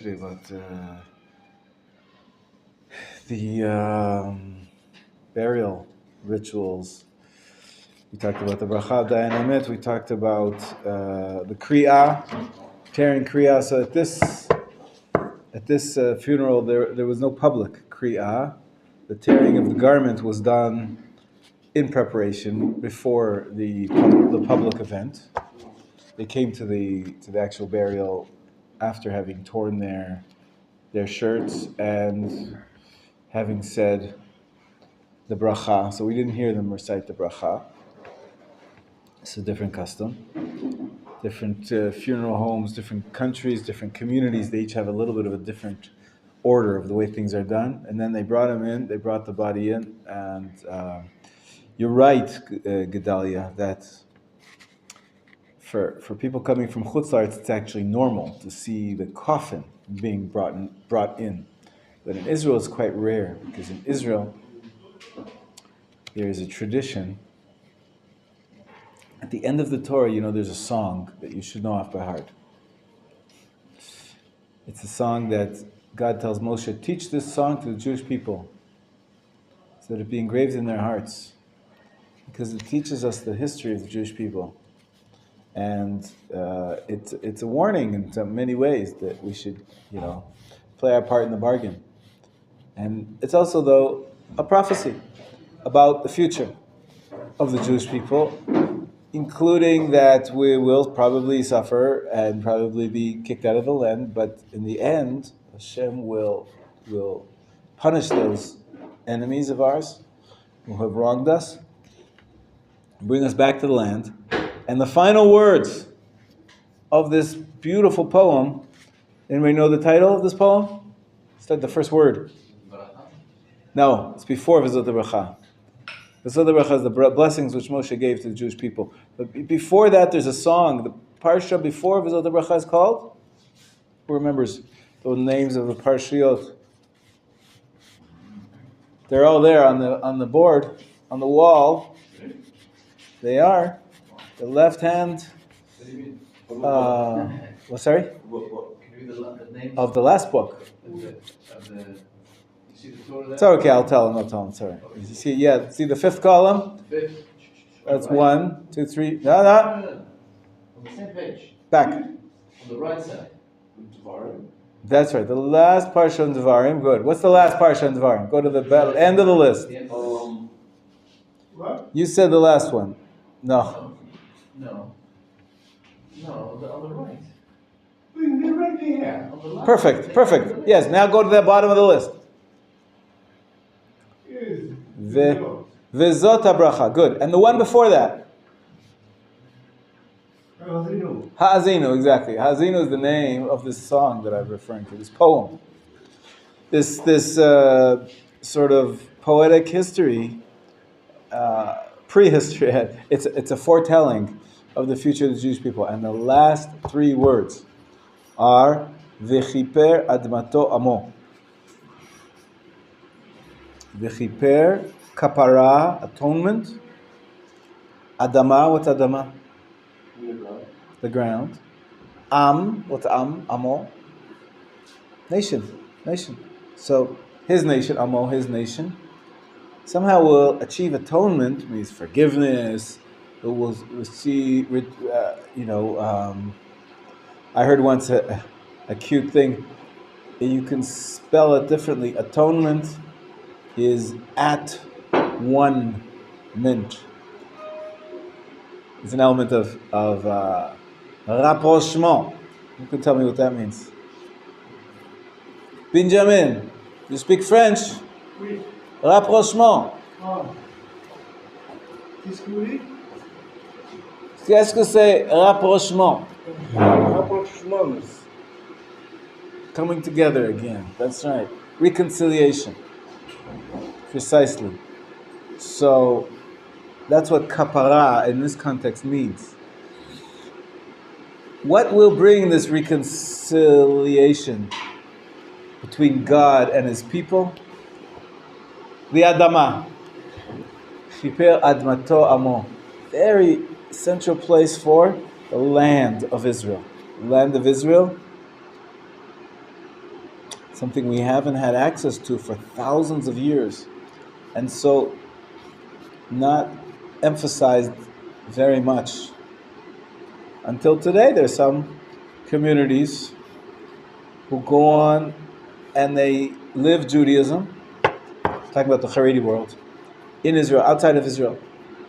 About the burial rituals. We talked about the bracha dayan. We talked about the kriya, tearing kriya. So at this funeral, there was no public kriya. The tearing of the garment was done in preparation before the public event. They came to the actual burial after having torn their shirts and having said the bracha. So we didn't hear them recite the bracha. It's a different custom. Different funeral homes, different countries, different communities, they each have a little bit of a different order of the way things are done. And then they brought him in, they brought the body in, and you're right, Gedalia, that for people coming from Chutz La'aretz, it's actually normal to see the coffin being brought in. But in Israel, it's quite rare, because in Israel, there is a tradition. At the end of the Torah, there's a song that you should know off by heart. It's a song that God tells Moshe, teach this song to the Jewish people, so that it be engraved in their hearts, because it teaches us the history of the Jewish people. And it's a warning in so many ways that we should, play our part in the bargain. And it's also, though, a prophecy about the future of the Jewish people, including that we will probably suffer and probably be kicked out of the land, but in the end, Hashem will punish those enemies of ours who have wronged us, bring us back to the land. And the final words of this beautiful poem, anybody know the title of this poem? Start the first word. No, it's before V'zot HaBracha. V'zot HaBracha is the blessings which Moshe gave to the Jewish people. But before that, there's a song. The parsha before V'zot HaBracha is called? Who remembers the names of the parshiot? They're all there on the board, on the wall. They are. The left hand. Sorry? Can you read the name of the last book? It's okay, I'll tell him, sorry. You see the fifth column? That's right. 1, 2, 3. No. On the same page. Back. On the right side. That's right, the last parsha on Devarim. Good. What's the last parsha on Devarim? Go to the end of the list. What? You said the last one. No, on the right. They're right there. Perfect. Yes, now go to the bottom of the list. V'zot HaBracha. Good. And the one before that? Ha'azinu, exactly. Ha'azinu is the name of this song that I'm referring to, this poem. This sort of poetic history, prehistory. It's a foretelling of the future of the Jewish people. And the last 3 words are V'chiper admato amo. V'chiper, kapara, atonement. Adama, what's Adama? The ground. Am, what's Am? Amo. Nation. So his nation, Amo, his nation, somehow will achieve atonement, means forgiveness. It will see, I heard once a cute thing. You can spell it differently. Atonement is at 1 mint. It's an element of rapprochement. You can tell me what that means. Benjamin, you speak French? Oui. Rapprochement. Qu'est-ce que c'est rapprochement? Rapprochement. Coming together again. That's right. Reconciliation. Precisely. So that's what kapara in this context means. What will bring this reconciliation between God and His people? The Adama. Shiper admato amo. Very central place for the land of Israel. The land of Israel something we haven't had access to for thousands of years, and so not emphasized very much. Until today, there's some communities who go on and they live Judaism, talking about the Haredi world, in Israel, outside of Israel.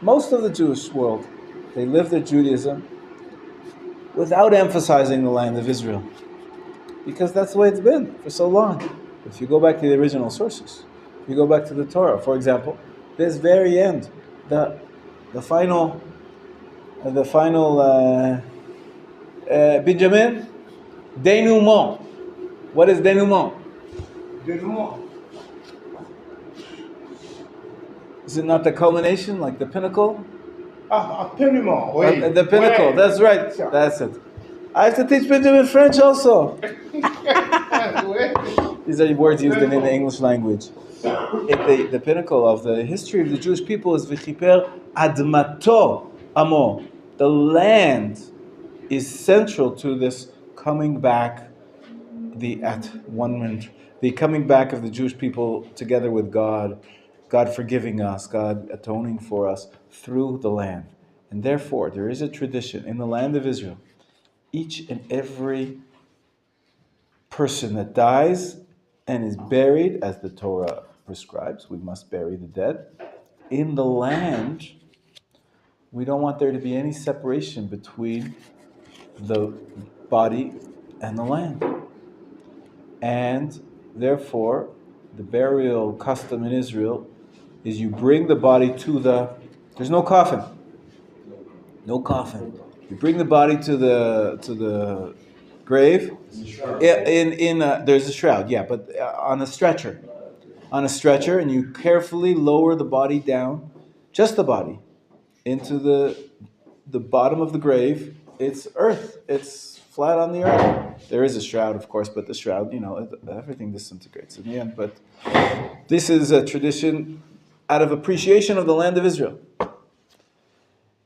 Most of the Jewish world, they live their Judaism without emphasizing the land of Israel, because that's the way it's been for so long. If you go back to the original sources, if you go back to the Torah, for example, this very end, the final Benjamin, denouement. What is denouement? Denouement. Is it not the culmination, like the pinnacle? Absolument, oui. The pinnacle, Ouais. that's right. That's it. I have to teach Benjamin French also. These are words used in the English language. The pinnacle of the history of the Jewish people is V'chiper admato amo. The land is central to this coming back, the coming back of the Jewish people together with God, God forgiving us, God atoning for us through the land. And therefore, there is a tradition in the land of Israel. Each and every person that dies and is buried, as the Torah prescribes, we must bury the dead, in the land, we don't want there to be any separation between the body and the land. And therefore, the burial custom in Israel is you bring the body there's no coffin. No coffin. You bring the body to the grave. There's a shroud, yeah, but on a stretcher. On a stretcher, and you carefully lower the body down, just the body, into the bottom of the grave. It's earth. It's flat on the earth. There is a shroud, of course, but the shroud, everything disintegrates in the end. But this is a tradition out of appreciation of the land of Israel.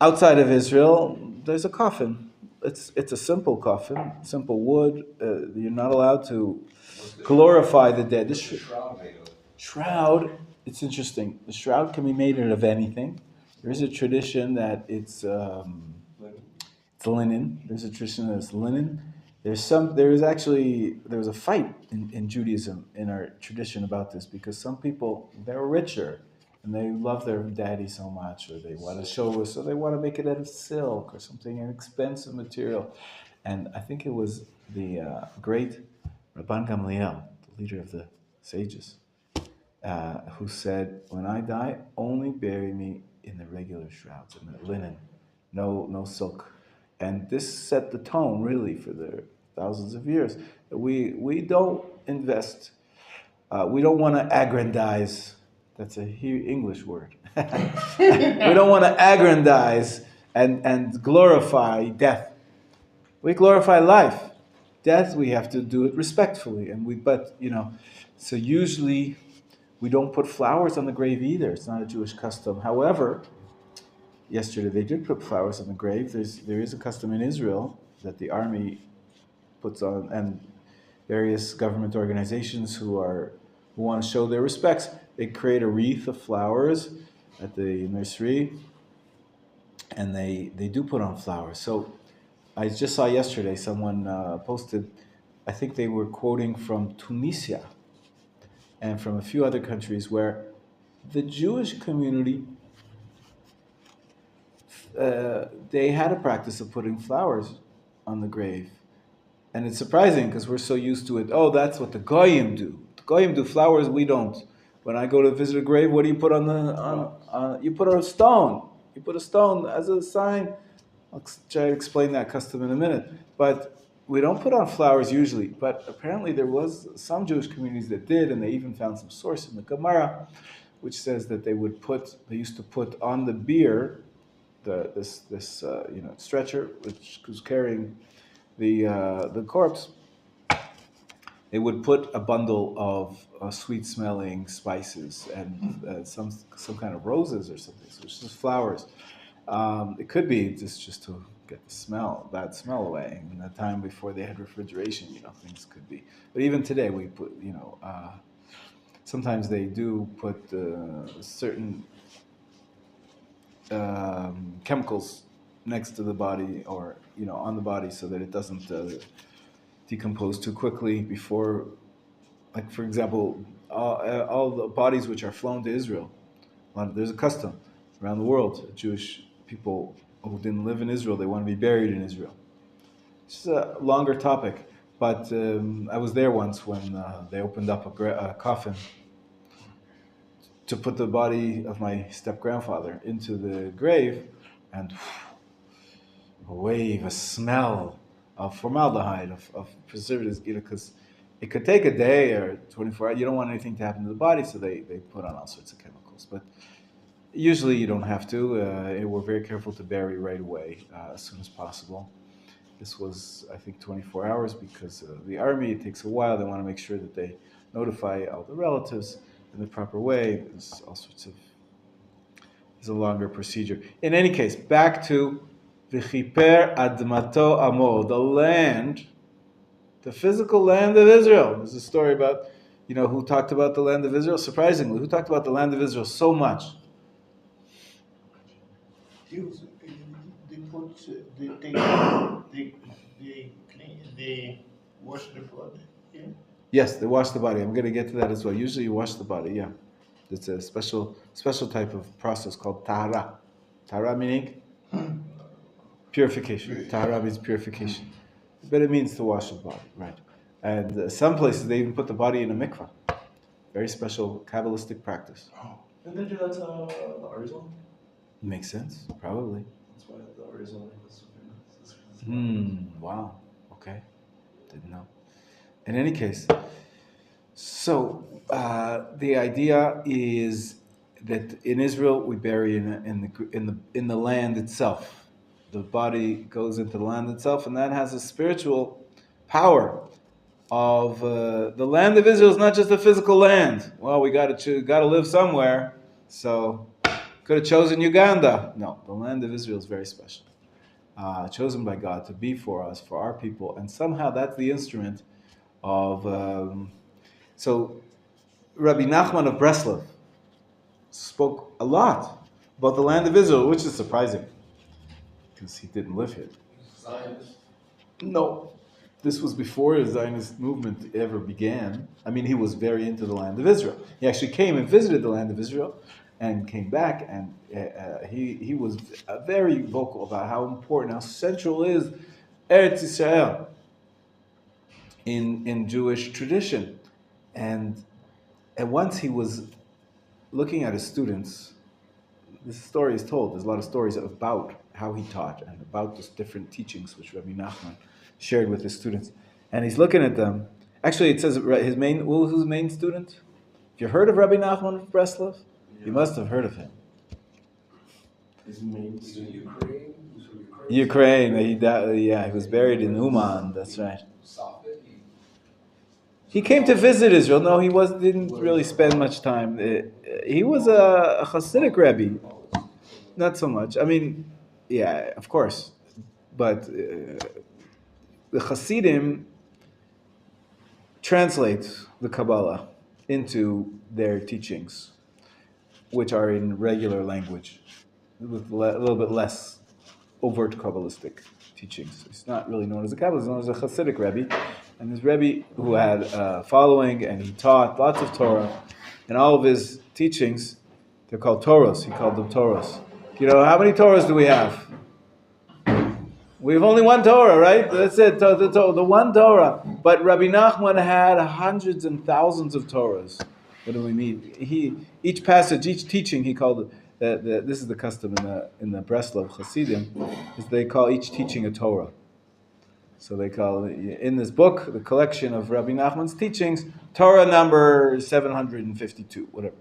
Outside of Israel, there's a coffin. It's a simple coffin, simple wood. You're not allowed to glorify the dead. The shroud, it's interesting. The shroud can be made out of anything. There is a tradition that it's linen. There's a tradition that it's linen. There was a fight in Judaism, in our tradition, about this, because some people, they're richer and they love their daddy so much, or they want to show us, so they want to make it out of silk or something, an expensive material. And I think it was the great Rabbi Gamliel, the leader of the sages, who said, "When I die, only bury me in the regular shrouds, in the linen, no silk." And this set the tone, really, for the thousands of years. We don't invest. We don't want to aggrandize. That's a English word. We don't want to aggrandize and glorify death. We glorify life. Death, we have to do it respectfully, so usually we don't put flowers on the grave either. It's not a Jewish custom. However, yesterday they did put flowers on the grave. There is a custom in Israel that the army puts on, and various government organizations who want to show their respects. They create a wreath of flowers at the nursery, and they do put on flowers. So I just saw yesterday someone posted, I think they were quoting from Tunisia and from a few other countries, where the Jewish community, they had a practice of putting flowers on the grave. And it's surprising because we're so used to it. Oh, that's what the Goyim do. The Goyim do flowers, we don't. When I go to visit a grave, what do you put you put a stone. You put a stone as a sign. I'll try to explain that custom in a minute. But we don't put on flowers usually. But apparently there was some Jewish communities that did, and they even found some source in the Gemara, which says that they used to put on the bier, this stretcher, which was carrying the corpse. They would put a bundle of sweet-smelling spices and some kind of roses or something. So it's just flowers. It could be just to get the smell, bad smell away. In the time before they had refrigeration, things could be. But even today, we put, sometimes they do put certain chemicals next to the body or on the body so that it doesn't decompose too quickly before, like for example, all the bodies which are flown to Israel. There's a custom around the world. Jewish people who didn't live in Israel, they want to be buried in Israel. It's a longer topic, but I was there once when they opened up a coffin to put the body of my step-grandfather into the grave, and a smell of formaldehyde, of preservatives, because it could take a day or 24 hours. You don't want anything to happen to the body, so they put on all sorts of chemicals. But usually you don't have to. We're very careful to bury right away, as soon as possible. This was, I think, 24 hours because the army, it takes a while. They want to make sure that they notify all the relatives in the proper way. There's all sorts of... It's a longer procedure. In any case, back to V'chiper admato amo, the land, the physical land of Israel. There's a story about, who talked about the land of Israel. Surprisingly, who talked about the land of Israel so much? They wash the body. Yeah. Yes, they wash the body. I'm going to get to that as well. Usually you wash the body, yeah. It's a special type of process called tahara. Tahara meaning purification. Tahara means purification. But it means to wash the body, right? And some places they even put the body in a mikvah. Very special Kabbalistic practice. Oh. Didn't they do that to the Arizal? Makes sense, probably. That's why the Arizal was so famous. Wow. Okay. Didn't know. In any case, so the idea is that in Israel we bury in the land itself. The body goes into the land itself, and that has a spiritual power of the land of Israel is not just a physical land. Well, we got to live somewhere, so could have chosen Uganda. No, the land of Israel is very special, chosen by God to be for us, for our people, and somehow that's the instrument of. So, Rabbi Nachman of Breslov spoke a lot about the land of Israel, which is surprising because he didn't live here. Zionist? No. This was before the Zionist movement ever began. I mean, he was very into the land of Israel. He actually came and visited the land of Israel and came back, and he was very vocal about how important, how central is Eretz Israel in Jewish tradition. And once he was looking at his students, this story is told. There's a lot of stories about how he taught and about the different teachings which Rabbi Nachman shared with his students. And he's looking at them. Actually, it says who's his main student? Have you heard of Rabbi Nachman of Breslov? Yeah. You must have heard of him. His main student? Ukraine. He was buried in Uman. That's right. He came to visit Israel. No, he didn't really spend much time. He was a Hasidic Rebbe. Not so much. I mean, yeah, of course. But the Hasidim translate the Kabbalah into their teachings, which are in regular language, with a little bit less overt Kabbalistic teachings. It's not really known as a Kabbalist, it's known as a Hasidic Rebbe. And this Rebbe who had a following, and he taught lots of Torah, and all of his teachings, they're called Torahs. He called them Torahs. How many Torahs do we have? We have only one Torah, right? That's it, the one Torah. But Rabbi Nachman had hundreds and thousands of Torahs. What do we mean? Each passage, each teaching, he called it. This is the custom in the Breslov Hasidim, is they call each teaching a Torah. So they call it, in this book, the collection of Rabbi Nachman's teachings, Torah number 752, whatever.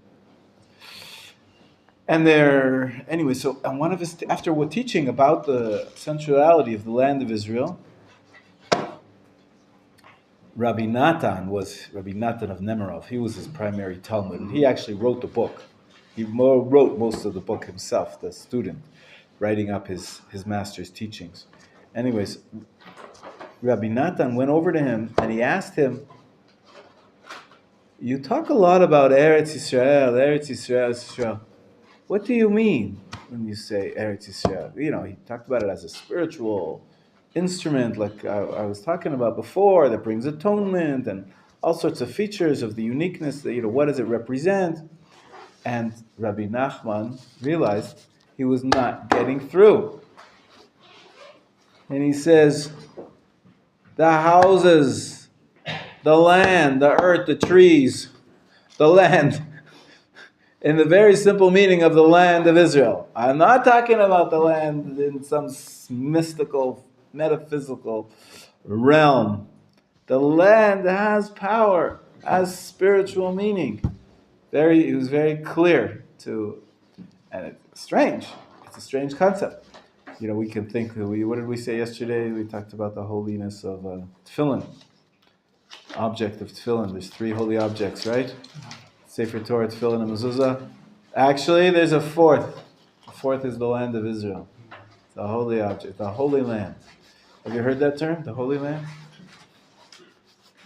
And and one of his, after we're teaching about the centrality of the land of Israel, Rabbi Natan of Nemirov. He was his primary Talmud, and he actually wrote the book. He wrote most of the book himself, the student, writing up his master's teachings. Anyways, Rabbi Natan went over to him and he asked him, "You talk a lot about Eretz Yisrael, Eretz Yisrael, Eretz Yisrael. What do you mean when you say Eretz Yisrael?" He talked about it as a spiritual instrument, like I was talking about before, that brings atonement and all sorts of features of the uniqueness. That what does it represent? And Rabbi Nachman realized he was not getting through, and he says, "The houses, the land, the earth, the trees, the land." In the very simple meaning of the land of Israel. I'm not talking about the land in some mystical, metaphysical realm. The land has power, has spiritual meaning. It was very clear and it's strange. It's a strange concept. We can think, what did we say yesterday? We talked about the holiness of tefillin, object of tefillin. There's 3 holy objects, right? Sefer Torah, tefillin, and mezuzah. Actually, there's a 4th. The 4th is the land of Israel. It's a holy object, the holy land. Have you heard that term, the holy land?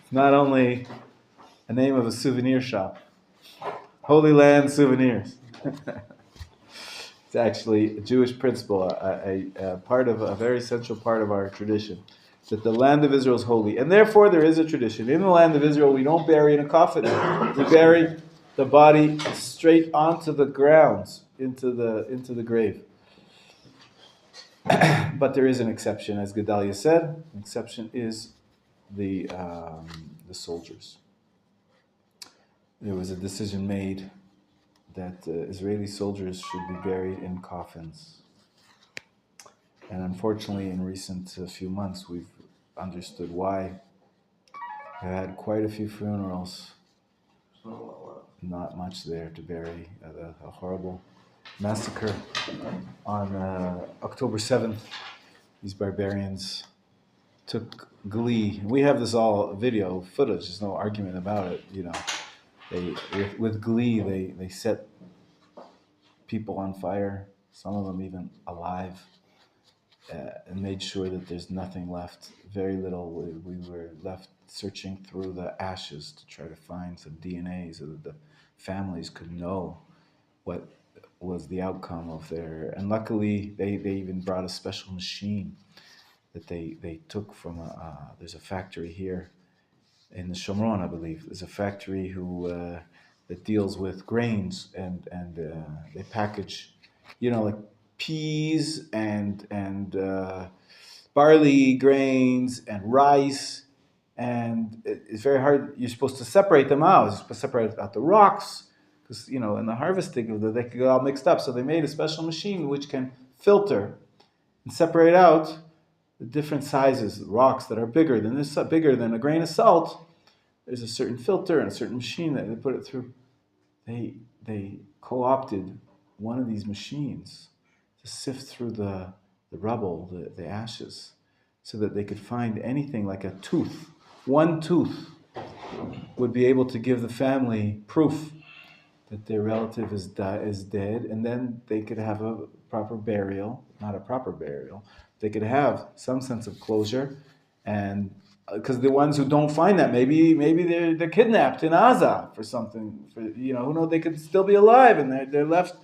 It's not only a name of a souvenir shop. Holy Land Souvenirs. It's actually a Jewish principle, a very central part of our tradition, that the land of Israel is holy. And therefore, there is a tradition. In the land of Israel, we don't bury in a coffin. We bury the body straight onto the ground, into the grave. But there is an exception, as Gedalia said. An exception is the soldiers. There was a decision made that Israeli soldiers should be buried in coffins. And unfortunately, in recent few months, we've understood why. We had quite a few funerals. Not much there to bury. A horrible massacre on October 7th. These barbarians took glee. We have this all video footage. There's no argument about it. They with glee they set people on fire. Some of them even alive, and made sure that there's nothing left. Very little. We were left searching through the ashes to try to find some DNA so that the families could know what was the outcome of their. And luckily, they even brought a special machine that they took from there's a factory here in the Shomron, I believe. There's a factory that deals with grains and they package, like peas and barley grains and rice, and it's very hard. You're supposed to separate them out. You're supposed to separate out the rocks because in the harvesting they could get all mixed up. So they made a special machine which can filter and separate out the different sizes, rocks that are bigger than a grain of salt. There's a certain filter and a certain machine that they put it through. They co-opted one of these machines to sift through the rubble, the ashes, so that they could find anything like a tooth. One tooth would be able to give the family proof that their relative is dead, and then they could have a proper burial, not a proper burial. They could have some sense of closure, and because the ones who don't find that, maybe they're kidnapped in Gaza for something. Who knows? They could still be alive, and they're left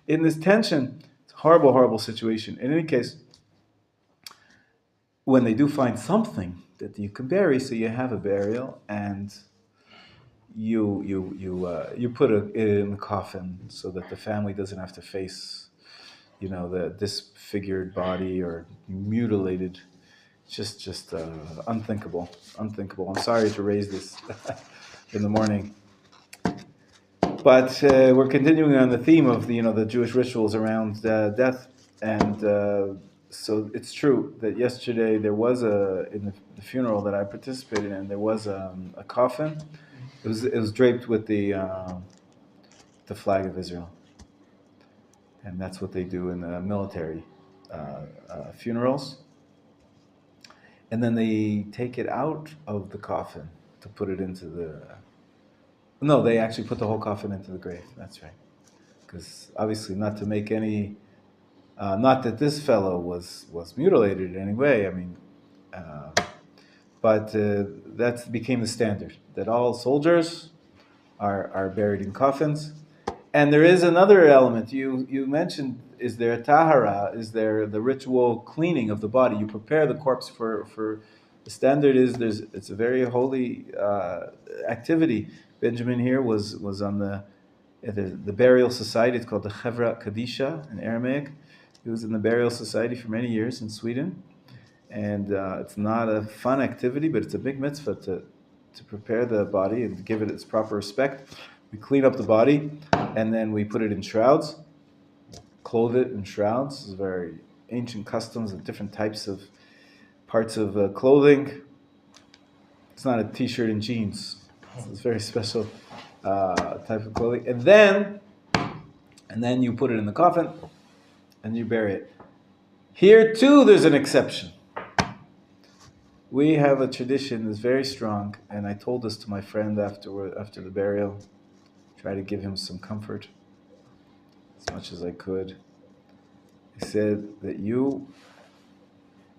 in this tension. It's a horrible, horrible situation. In any case, when they do find something that you can bury, so you have a burial, and you put it in the coffin so that the family doesn't have to face, the disfigured body or mutilated. Just unthinkable. I'm sorry to raise this in the morning, but we're continuing on the theme of the Jewish rituals around death, and so it's true that yesterday there was in the funeral that I participated in, there was a coffin. It was draped with the flag of Israel, and that's what they do in the military funerals. And then they take it out of the coffin to put it into No, they actually put the whole coffin into the grave. That's right. Because obviously, not to make any Not that this fellow was mutilated in any way. I mean, but that became the standard that all soldiers are buried in coffins. And there is another element you mentioned. Is there a tahara? Is there the ritual cleaning of the body? You prepare the corpse for the standard is it's a very holy activity. Benjamin here was on the burial society. It's called the Chevra Kadisha in Aramaic. He was in the burial society for many years in Sweden, and it's not a fun activity, but it's a big mitzvah to prepare the body and to give it its proper respect. We clean up the body, and then we put it in shrouds, clothe it in shrouds. This is very ancient customs of different types of parts of clothing. It's not a t-shirt and jeans. It's very special type of clothing. And then you put it in the coffin, and you bury it. Here too, there's an exception. We have a tradition that's very strong, and I told this to my friend after the burial. Try to give him some comfort as much as I could. I said that you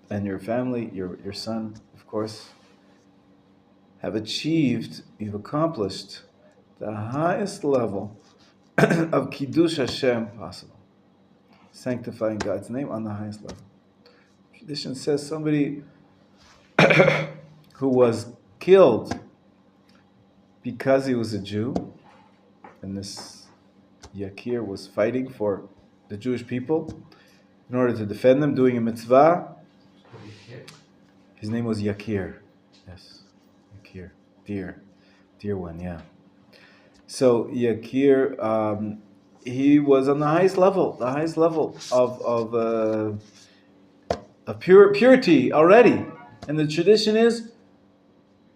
and your family, your son, of course, you've accomplished the highest level of Kiddush Hashem possible. Sanctifying God's name on the highest level. Tradition says somebody who was killed because he was a Jew, and this Yakir was fighting for the Jewish people in order to defend them, doing a mitzvah. His name was Yakir. Yes, Yakir. Dear one, yeah. So Yakir, he was on the highest level of purity already. And the tradition is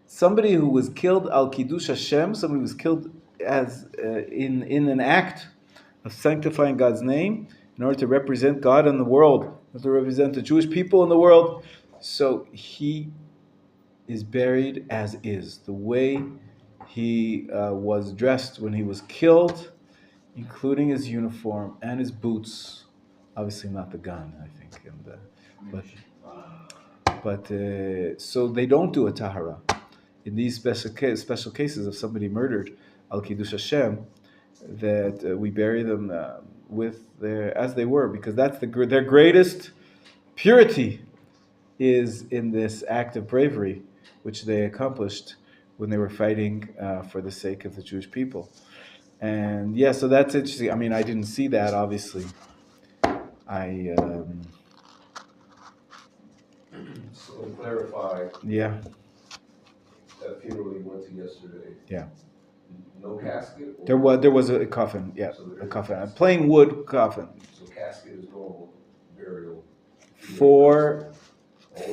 somebody who was killed al Kiddush Hashem, somebody who was killed as in an act of sanctifying God's name in order to represent God in the world, to represent the Jewish people in the world. So he is buried as is, the way he was dressed when he was killed, including his uniform and his boots. Obviously not the gun, I think. But so they don't do a tahara. In these special cases of somebody murdered al Kiddush Hashem, that we bury them as they were, because that's their greatest purity is in this act of bravery, which they accomplished when they were fighting for the sake of the Jewish people. And yeah, so that's interesting. I mean, I didn't see that, obviously. So to clarify, Yeah. that funeral you went to yesterday, Yeah. no casket? Or There was a coffin, yeah, So there a is coffin, a casket. plain wood coffin. So casket is normal burial. For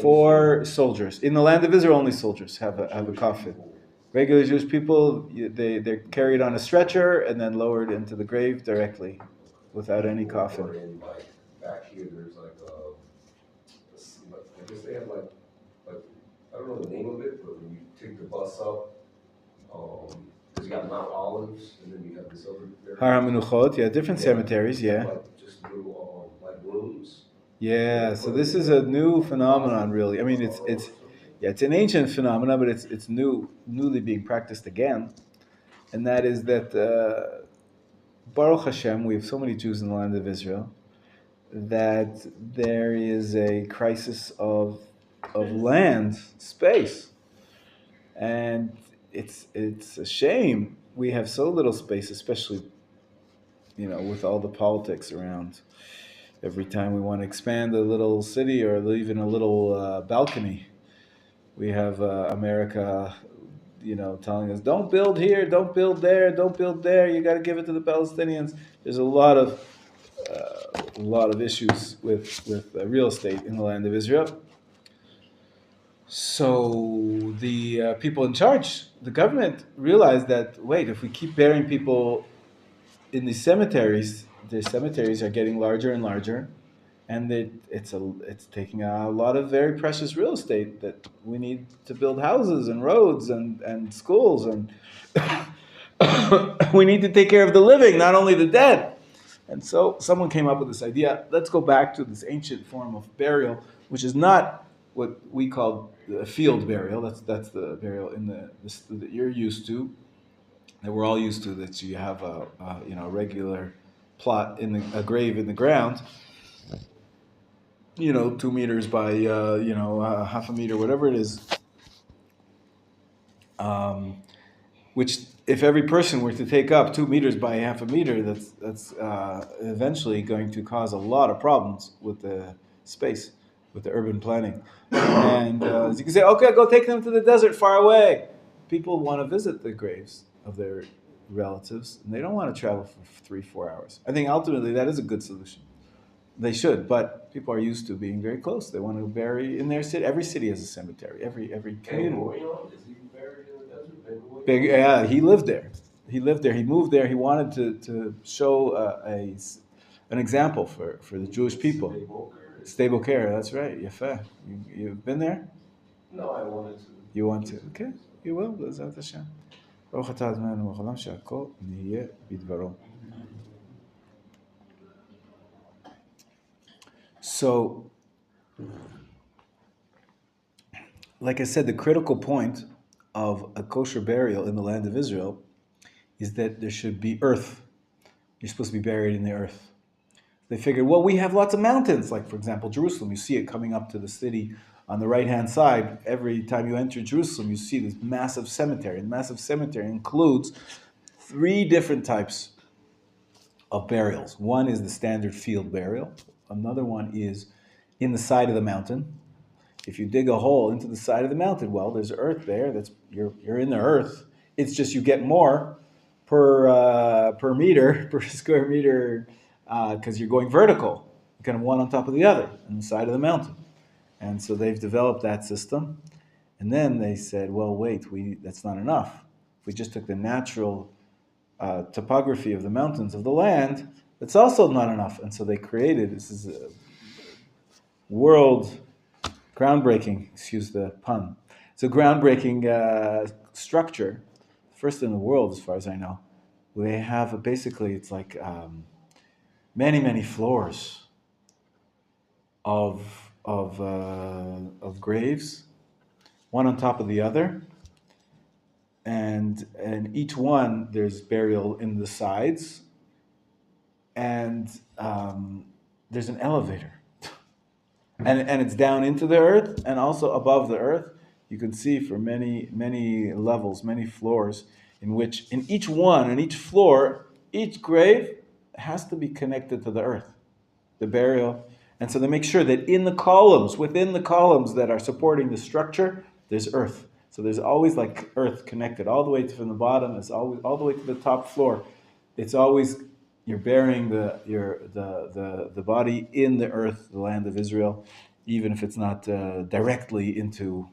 Only soldiers. In the land of Israel, only soldiers have a Jewish coffin. people. Regular Jewish people, they're carried on a stretcher and then lowered into the grave directly, without any coffin. Or in, like, back here, there's like I guess they have like, I don't know the name of it, but when you take the bus up, because you got Mount Olives, and then you have this other area. Har HaMenuchot, yeah, different cemeteries, yeah. Like just little, like rooms. Yeah, so this is a new phenomenon, really. I mean, it's an ancient phenomenon, but it's newly being practiced again, and that is that Baruch Hashem, we have so many Jews in the land of Israel, that there is a crisis of land space, and it's a shame we have so little space, especially with all the politics around. Every time we want to expand a little city or even a little balcony, we have America, telling us, don't build here, don't build there, don't build there. You got to give it to the Palestinians. There's a lot of issues with real estate in the land of Israel. So the people in charge, the government, realized that, wait, if we keep burying people in these cemeteries, the cemeteries are getting larger and larger, and it's taking a lot of very precious real estate that we need to build houses and roads and schools, and we need to take care of the living, not only the dead. And so someone came up with this idea, let's go back to this ancient form of burial, which is not what we call the field burial. That's the burial in that you're used to, that we're all used to, that you have a regular plot a grave in the ground, 2 meters by half a meter, whatever it is. Which, if every person were to take up 2 meters by half a meter, that's eventually going to cause a lot of problems with the space, with the urban planning. And as you can say, okay, go take them to the desert far away. People want to visit the graves of their relatives, and they don't want to travel for 3-4 hours. I think ultimately that is a good solution. They should, but people are used to being very close. They want to bury in their city. Every city has a cemetery. Every community. Is he buried in the desert? Yeah, he lived there. He lived there. He moved there. He wanted to show an example for the Jewish people. Stable care. That's right. Yafeh. You've been there? No, I wanted to. You want to? Okay, you will. B'ezrat Hashem. ברוך אתה אדוננו מלך העולם שהכל נהיה בדברו. So, like I said, the critical point of a kosher burial in the land of Israel is that there should be earth. You're supposed to be buried in the earth. They figured, well, we have lots of mountains. Like, for example, Jerusalem. You see it coming up to the city on the right-hand side. Every time you enter Jerusalem, you see this massive cemetery. And the massive cemetery includes 3 different types of burials. One is the standard field burial. Another one is in the side of the mountain. If you dig a hole into the side of the mountain, well, there's earth there. You're in the earth. It's just you get more per meter, per square meter, because you're going vertical, kind of one on top of the other on the side of the mountain. And so they've developed that system. And then they said, well, wait, that's not enough. If we just took the natural topography of the mountains of the land, that's also not enough. And so they created, this is a groundbreaking, excuse the pun, it's a groundbreaking structure, first in the world as far as I know. They have basically, it's like many, many floors of graves, one on top of the other, and each one there's burial in the sides, and there's an elevator, and it's down into the earth and also above the earth. You can see for many levels, many floors, in which in each floor, each grave has to be connected to the earth, the burial. And so they make sure that within the columns that are supporting the structure, there's earth. So there's always like earth connected all the way from the bottom. It's always all the way to the top floor. It's always you're burying the body in the earth, the land of Israel, even if it's not directly into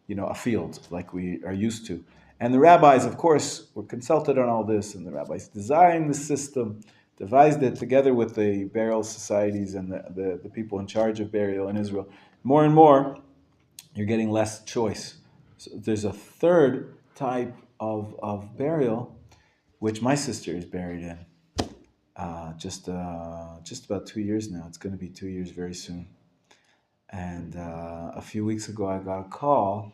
a field like we are used to. And the rabbis, of course, were consulted on all this, and the rabbis designed the system, devised it together with the burial societies and the people in charge of burial in Israel. More and more, you're getting less choice. So there's a third type of burial, which my sister is buried in. Just about 2 years now. It's going to be 2 years very soon. And a few weeks ago, I got a call.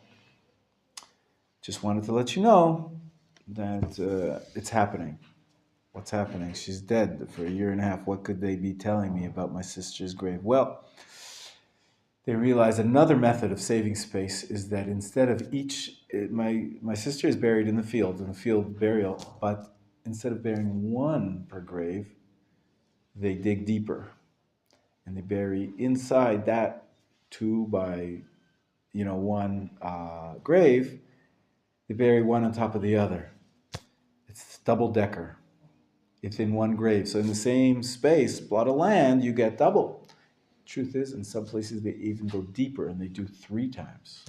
Just wanted to let you know that it's happening. What's happening? She's dead for 1.5 years. What could they be telling me about my sister's grave? Well, they realized another method of saving space is that instead of my sister is buried in the field burial, but instead of burying one per grave, they dig deeper. And they bury inside that 2 by 1 grave, they bury one on top of the other. It's double-decker. It's in one grave. So in the same space, plot of land, you get double. Truth is, in some places, they even go deeper, and they do 3 times.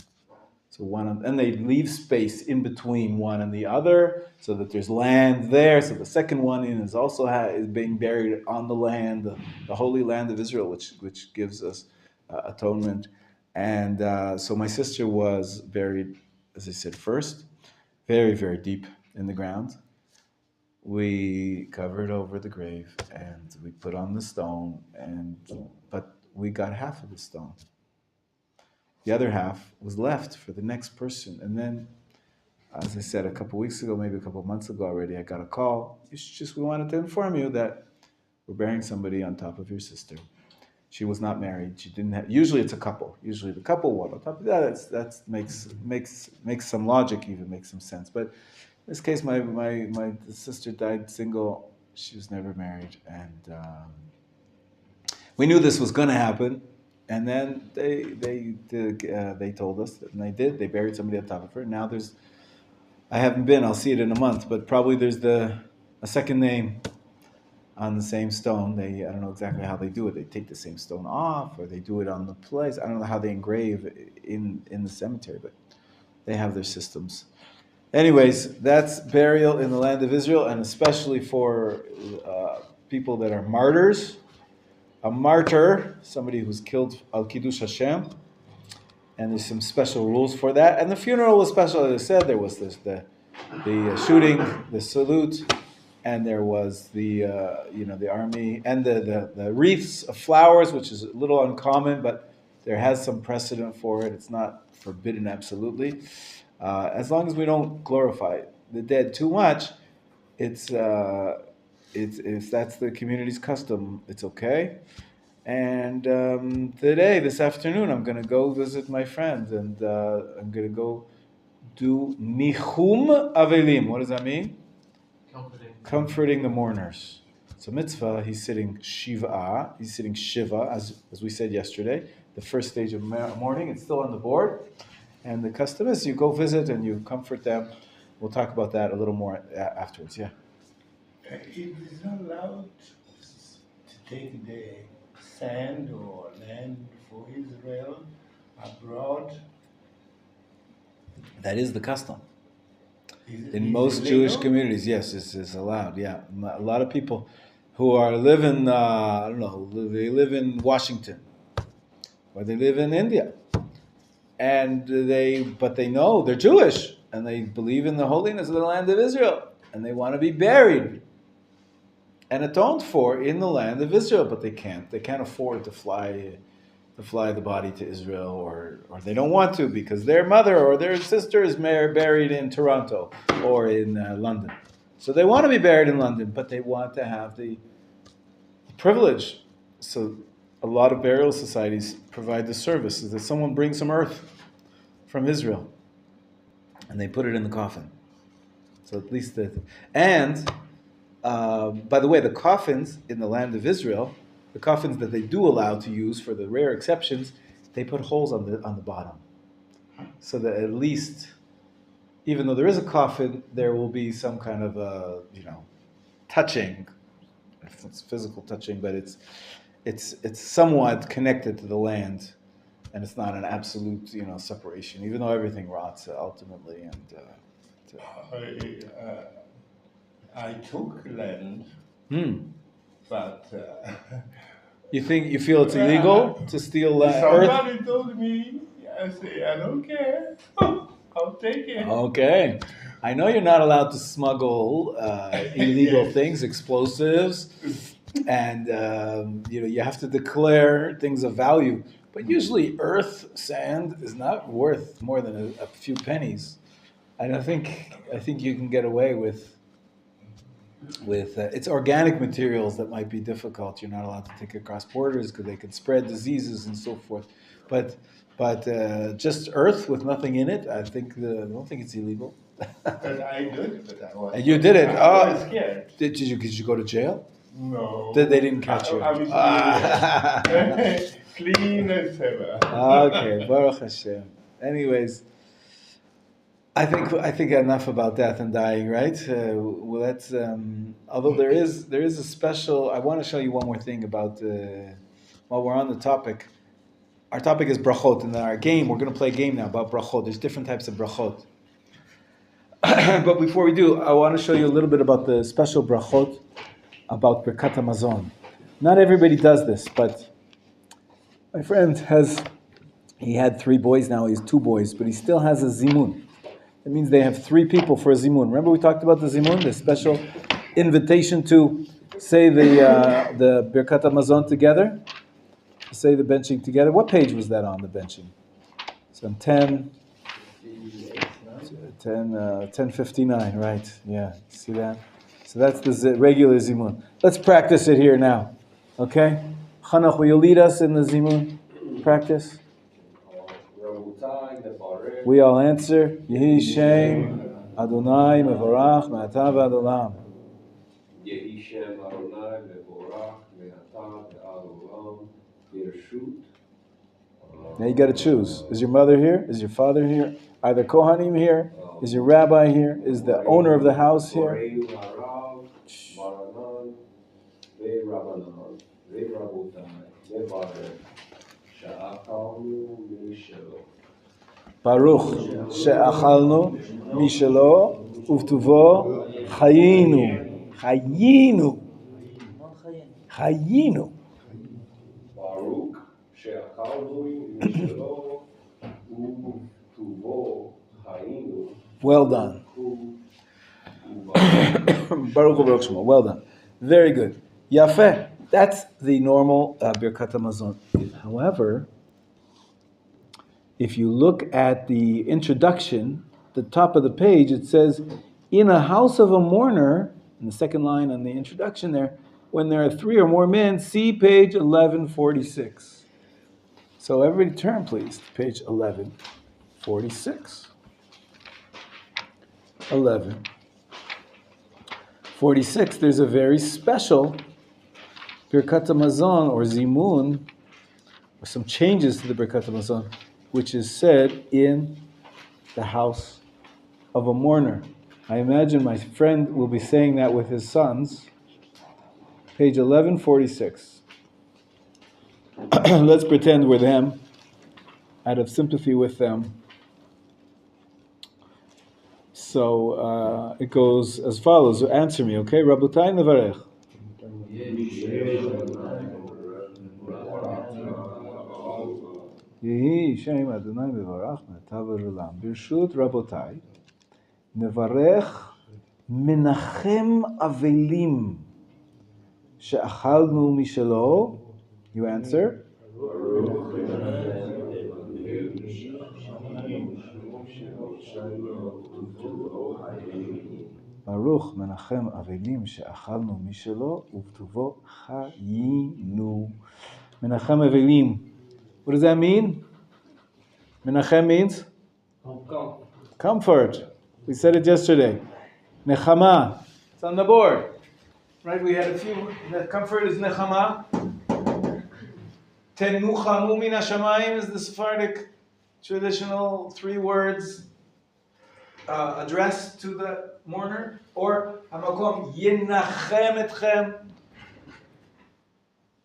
So and they leave space in between one and the other, so that there's land there. So the second one is also is being buried on the land, the holy land of Israel, which gives us atonement. And so my sister was buried, as I said, first, very, very deep in the ground, we covered over the grave and we put on the stone, but we got half of the stone. The other half was left for the next person. And then, as I said a couple weeks ago, maybe a couple months ago already, I got a call. We wanted to inform you that we're burying somebody on top of your sister. She was not married. She didn't have. Usually it's a couple. Usually the couple one on top of that. That makes some logic, even makes some sense. But in this case, my sister died single. She was never married, and we knew this was going to happen. And then they told us, and they did. They buried somebody on top of her. Now I haven't been. I'll see it in a month, but probably there's a second name on the same stone. I don't know exactly how they do it. They take the same stone off, or they do it on the place. I don't know how they engrave in the cemetery, but they have their systems. Anyways, that's burial in the land of Israel, and especially for people that are martyrs. A martyr, somebody who's killed al Kiddush Hashem, and there's some special rules for that. And the funeral was special, as I said. There was the shooting, the salute, and there was the army, and the wreaths of flowers, which is a little uncommon, but there has some precedent for it. It's not forbidden absolutely, as long as we don't glorify the dead too much. It's if that's the community's custom, it's okay. And this afternoon, I'm going to go visit my friend, and I'm going to go do nichum avelim. What does that mean? Comforting the mourners. So mitzvah, he's sitting shiva, as we said yesterday, the first stage of mourning. It's still on the board. And the custom is you go visit and you comfort them. We'll talk about that a little more afterwards, yeah. It is not allowed to take the sand or land for Israel abroad. That is the custom. In Is most it Jewish legal? communities, yes, this is allowed. Yeah, a lot of people who live in they live in Washington, or they live in India, and they know they're Jewish and they believe in the holiness of the land of Israel, and they want to be buried and atoned for in the land of Israel, but they can't. They can't afford to fly the body to Israel, or they don't want to because their mother or their sister is buried in Toronto or in London. So they want to be buried in London, but they want to have the privilege. So a lot of burial societies provide the service is that someone brings some earth from Israel and they put it in the coffin. So at least by the way, the coffins in the land of Israel, the coffins that they do allow to use for the rare exceptions, they put holes on the bottom, so that at least, even though there is a coffin, there will be some kind of touching. It's physical touching, but it's somewhat connected to the land, and it's not an absolute separation, even though everything rots ultimately. And I took land, but you feel it's illegal to steal earth? somebody told me, I say, I don't care. I'll take it. Okay. I know you're not allowed to smuggle illegal things, explosives, and you have to declare things of value. But usually sand is not worth more than a few pennies. And I think you can get away with it's organic materials that might be difficult. You're not allowed to take it across borders because they can spread diseases and so forth. But just earth with nothing in it, I don't think it's illegal. And I did it, but I was. And you did it. I was scared. Did you go to jail? No. They didn't catch you. I was clean as ever. Okay, Baruch Hashem. Anyways, I think enough about death and dying, right? Let's. Although there is a special. I want to show you one more thing about. While we're on the topic, our topic is brachot, and our game. We're going to play a game now about brachot. There's different types of brachot. But before we do, I want to show you a little bit about the special brachot about Birkat HaMazon. Not everybody does this, but my friend he had 3 boys, now he has 2 boys, but he still has a zimun. It means they have 3 people for a zimun. Remember we talked about the zimun, the special invitation to say the Birkat Hamazon together. Say the benching together. What page was that on, the benching? It's on 1059, right? Yeah, see that? So that's the regular zimun. Let's practice it here now, okay? Chanach, will you lead us in the zimun practice? We all answer, Yehi Shem Adonai Mevorach Me'ata V'ad Olam. Yehi Shem Adonai Mevorach Me'ata V'ad Olam. Birshut. Now you got to choose. Is your mother here? Is your father here? Are the Kohanim here? Is your rabbi here? Is the owner of the house here? Baruch she'achalnu mishelo uvtuvo chayinu. Chayinu. Chayinu. Baruch she'achalnu mishelo uvtuvo chayinu. Well done. Baruch Baruch Shemo. Well done. Very good. Yafeh. That's the normal Birkat Hamazon. However, if you look at the introduction, the top of the page, it says, in a house of a mourner, in the second line on the introduction there, when there are 3 or more men, see page 1146. So everybody turn, please, to page 1146. 1146, there's a very special Birkat Hamazon or Zimun, or some changes to the Birkat Hamazon, which is said in the house of a mourner. I imagine my friend will be saying that with his sons. Page 1146. Let's pretend we're them, out of sympathy with them. So it goes as follows. Answer me, okay? Rabotai nevarech. Yehi Shem Adonai Mevorach Me'ata V'ad Olam. Birshut Rabotai nevarech Menachem Avelim she'achalnu mishelo. You answer. Baruch Menachem Avelim she'achalnu mishelo uvtuvo chayinu. Menachem Avelim. What does that mean? Menachem means? Comfort. We said it yesterday. Nechama. It's on the board. Right? We had a few. The comfort is Nechama. Tenuchamu min hashamayim is the Sephardic traditional 3 words addressed to the mourner. Or Hamakom Yenachem etchem.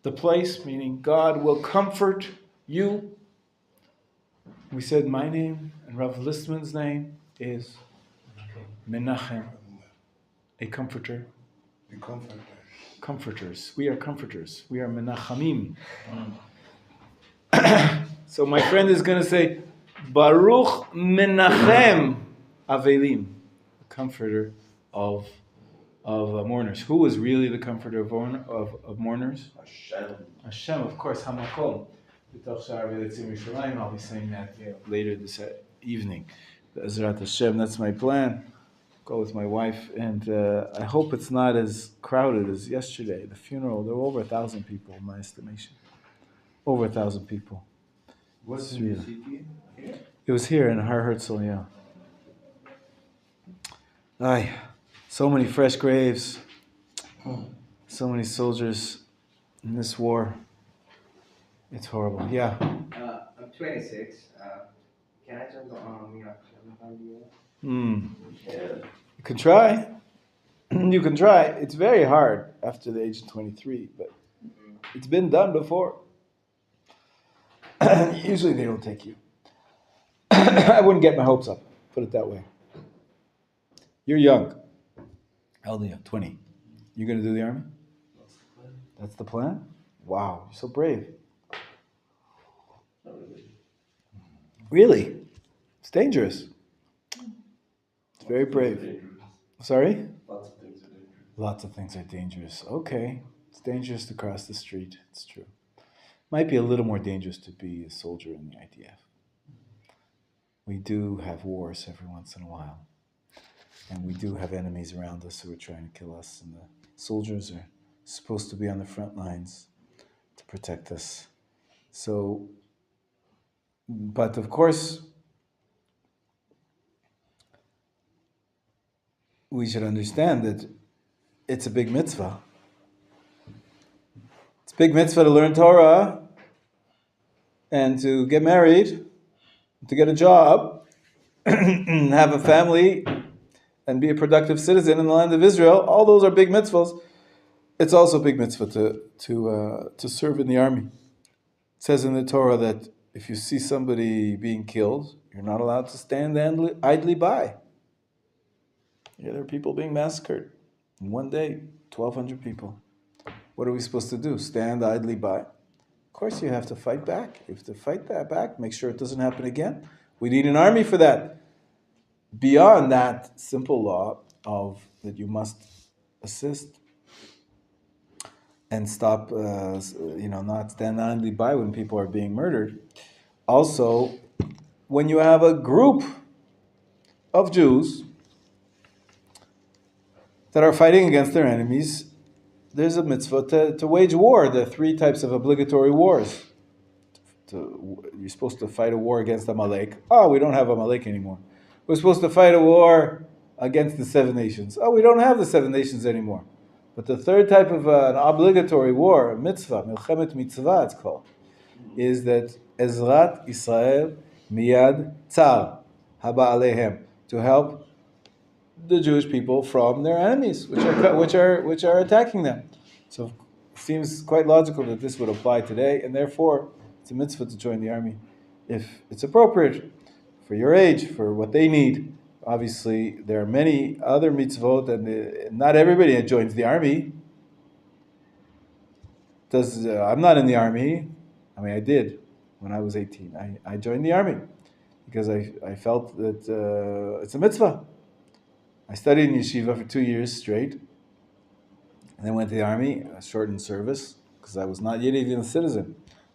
The place, meaning God will comfort you. We said my name and Rav Listman's name is Menachem, a comforter. Comforters. We are comforters. We are Menachamim. So my friend is going to say, Baruch Menachem Avelim, comforter of mourners. Who was really the comforter of mourners? Hashem, of course. Hamakom. I'll be saying that later this evening. Ezrat Hashem, that's my plan. Go with my wife, and I hope it's not as crowded as yesterday. The funeral, there were over 1,000 people, in my estimation. Over 1,000 people. What's the city? It was here in Har Herzl, yeah. Aye, so many fresh graves, so many soldiers in this war. It's horrible. Yeah. I'm 26. Can I jump on me? You can try. You can try. It's very hard after the age of 23, but it's been done before. Usually they don't take you. I wouldn't get my hopes up, put it that way. You're young. How old are you? 20. You're going to do the army? That's the plan? Wow, you're so brave. Really? It's dangerous. It's very brave. Sorry? Lots of things are dangerous. Lots of things are dangerous. Okay, it's dangerous to cross the street. It's true. Might be a little more dangerous to be a soldier in the IDF. We do have wars every once in a while. And we do have enemies around us who are trying to kill us. And the soldiers are supposed to be on the front lines to protect us. So, but of course, we should understand that it's a big mitzvah. It's a big mitzvah to learn Torah and to get married, to get a job, have a family, and be a productive citizen in the land of Israel. All those are big mitzvahs. It's also a big mitzvah to serve in the army. It says in the Torah that if you see somebody being killed, you're not allowed to stand idly by. Yeah, there are people being massacred. In one day, 1,200 people. What are we supposed to do? Stand idly by? Of course, you have to fight back. You have to fight that back, make sure it doesn't happen again. We need an army for that. Beyond that simple law of that you must assist and stop, not stand idly by when people are being murdered. Also, when you have a group of Jews that are fighting against their enemies, there's a mitzvah to wage war. There are 3 types of obligatory wars. You're supposed to fight a war against Amalek. Oh, we don't have Amalek anymore. We're supposed to fight a war against the 7 nations. Oh, we don't have the 7 nations anymore. But the 3rd type of an obligatory war, a mitzvah, Milchemet Mitzvah it's called, is that Ezrat Israel Miyad Tzar Haba Alehem, to help the Jewish people from their enemies, which are attacking them. So it seems quite logical that this would apply today, and therefore it's a mitzvah to join the army if it's appropriate for your age, for what they need. Obviously, there are many other mitzvot, and not everybody joins the army. I'm not in the army. I mean, I did when I was 18. I joined the army because I felt that it's a mitzvah. I studied in yeshiva for 2 years straight, and then went to the army, a shortened service, because I was not yet even a citizen.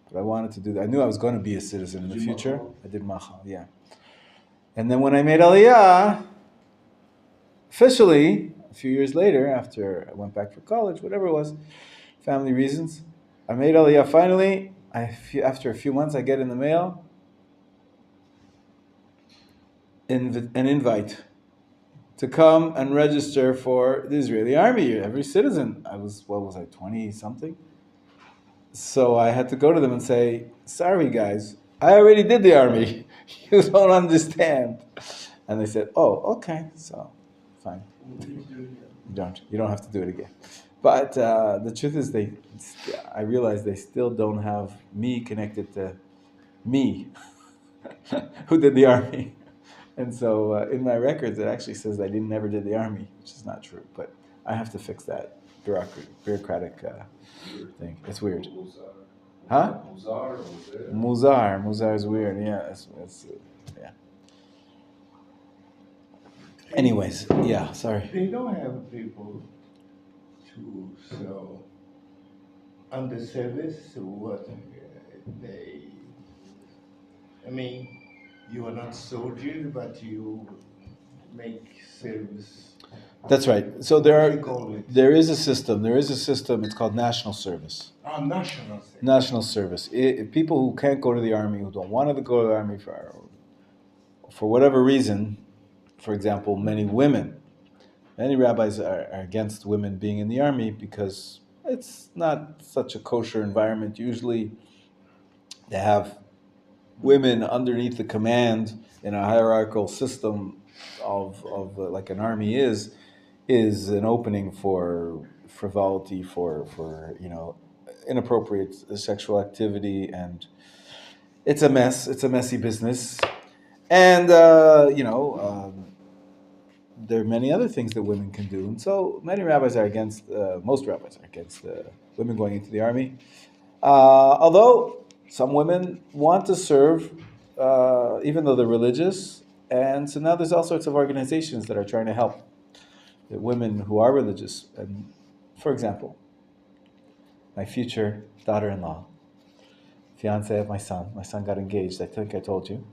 But I wanted to do that. I knew I was going to be a citizen in the future. I did Machon, yeah. And then when I made Aliyah, officially, a few years later, after I went back for college, whatever it was, family reasons, I made Aliyah finally. After a few months, I get in the mail an invite to come and register for the Israeli army. Every citizen. I was 20-something? So I had to go to them and say, sorry guys, I already did the army. You don't understand. And they said, oh, okay, so fine. You don't have to do it again. But the truth is, I realized they still don't have me connected to me, who did the army. And so in my records, it actually says I never did the army, which is not true. But I have to fix that bureaucratic thing. It's weird. Huh? Muzar is weird. Yeah, yeah. Anyways, yeah. Sorry. They don't have people to so on the service what I mean, you are not soldiers, but you make service. That's right. So there is a system. It's called national service. National service. National service. People who can't go to the army, who don't want to go to the army for whatever reason, for example, many rabbis are against women being in the army because it's not such a kosher environment. Usually they have women underneath the command in a hierarchical system of like an army is an opening for frivolity, for inappropriate sexual activity, and it's a mess. It's a messy business, and there are many other things that women can do, and so many rabbis are against. Most rabbis are against women going into the army, although some women want to serve, even though they're religious, and so now there's all sorts of organizations that are trying to help that women who are religious, and for example, my future daughter-in-law, fiance of my son got engaged, I think I told you.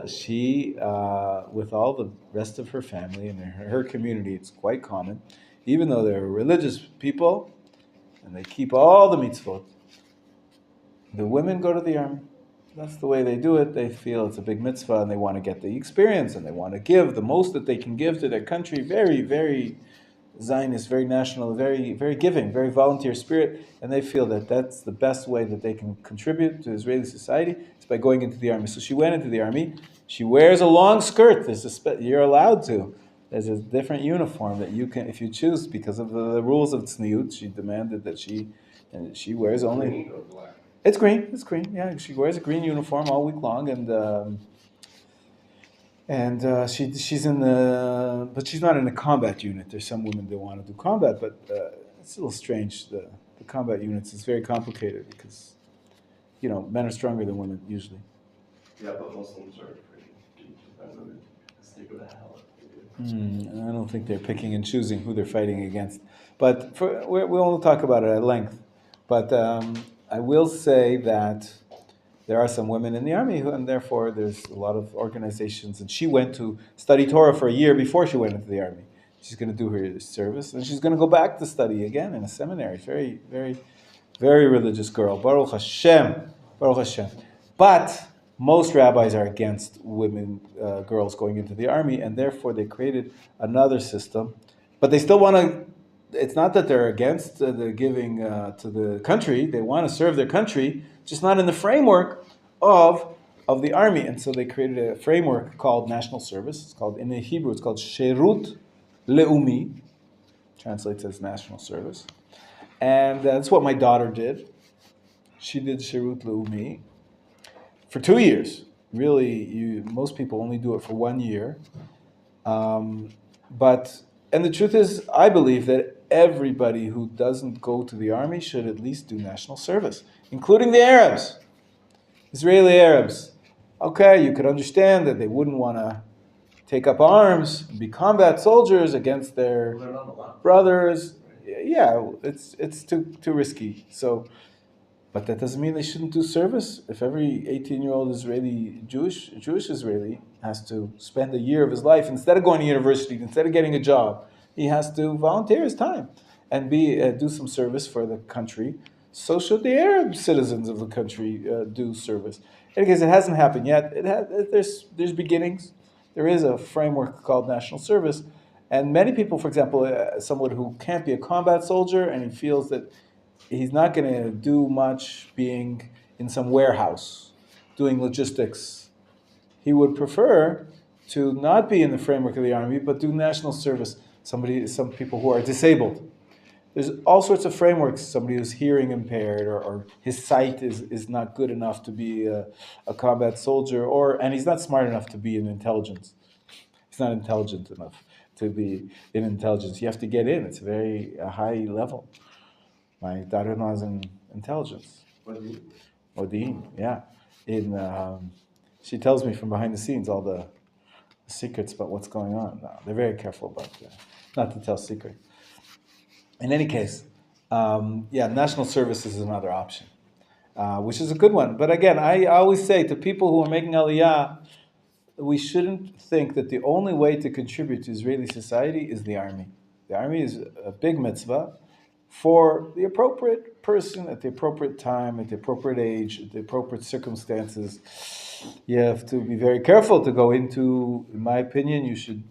She, with all the rest of her family and her community, it's quite common, even though they're religious people and they keep all the mitzvot, the women go to the army. That's the way they do it. They feel it's a big mitzvah and they want to get the experience and they want to give the most that they can give to their country. Very, very Zionist, very national, very, very giving, very volunteer spirit. And they feel that that's the best way that they can contribute to Israeli society is by going into the army. So she went into the army. She wears a long skirt. You're allowed to. There's a different uniform that you can, if you choose, because of the rules of tzniut. She demanded that she wears only. Green or black? It's green. It's green. Yeah, she wears a green uniform all week long, and she's in the, but she's not in a combat unit. There's some women that want to do combat, but it's a little strange. The combat units is very complicated because, men are stronger than women usually. Yeah, but Muslims are pretty defensive. They go to hell. I don't think they're picking and choosing who they're fighting against, but we won't talk about it at length. But I will say that there are some women in the army, and therefore there's a lot of organizations. And she went to study Torah for a year before she went into the army. She's going to do her service, and she's going to go back to study again in a seminary. Very, very, very religious girl. Baruch Hashem. Baruch Hashem. But most rabbis are against women, girls going into the army, and therefore they created another system. But they still want to. It's not that they're against the giving to the country. They want to serve their country, just not in the framework of the army. And so they created a framework called national service. It's called, in the Hebrew, it's called Sherut Leumi, translates as national service. And that's what my daughter did. She did Sherut Leumi for 2 years. Really, most people only do it for 1 year. And the truth is, I believe that everybody who doesn't go to the army should at least do national service, including the Arabs, Israeli Arabs. Okay, you could understand that they wouldn't want to take up arms and be combat soldiers against their They're not allowed. brothers. Yeah, it's too risky. So, but that doesn't mean they shouldn't do service. If every 18-year-old Israeli, Jewish Israeli, has to spend a year of his life, instead of going to university, instead of getting a job, he has to volunteer his time and do some service for the country. So should the Arab citizens of the country do service. In any case, it hasn't happened yet. There's beginnings. There is a framework called national service. And many people, for example, someone who can't be a combat soldier and he feels that he's not going to do much being in some warehouse, doing logistics. He would prefer to not be in the framework of the army, but do national service. Some people who are disabled. There's all sorts of frameworks. Somebody who's hearing impaired or his sight is not good enough to be a combat soldier, and he's not smart enough to be in intelligence. He's not intelligent enough to be in intelligence. You have to get in. It's a very high level. My daughter-in-law is in intelligence. Modi'in, yeah. She tells me from behind the scenes all the secrets about what's going on. No, they're very careful about that. Not to tell secret. In any case, national service is another option, which is a good one. But again, I always say to people who are making aliyah, we shouldn't think that the only way to contribute to Israeli society is the army. The army is a big mitzvah for the appropriate person at the appropriate time, at the appropriate age, at the appropriate circumstances. You have to be very careful to go into, in my opinion, you should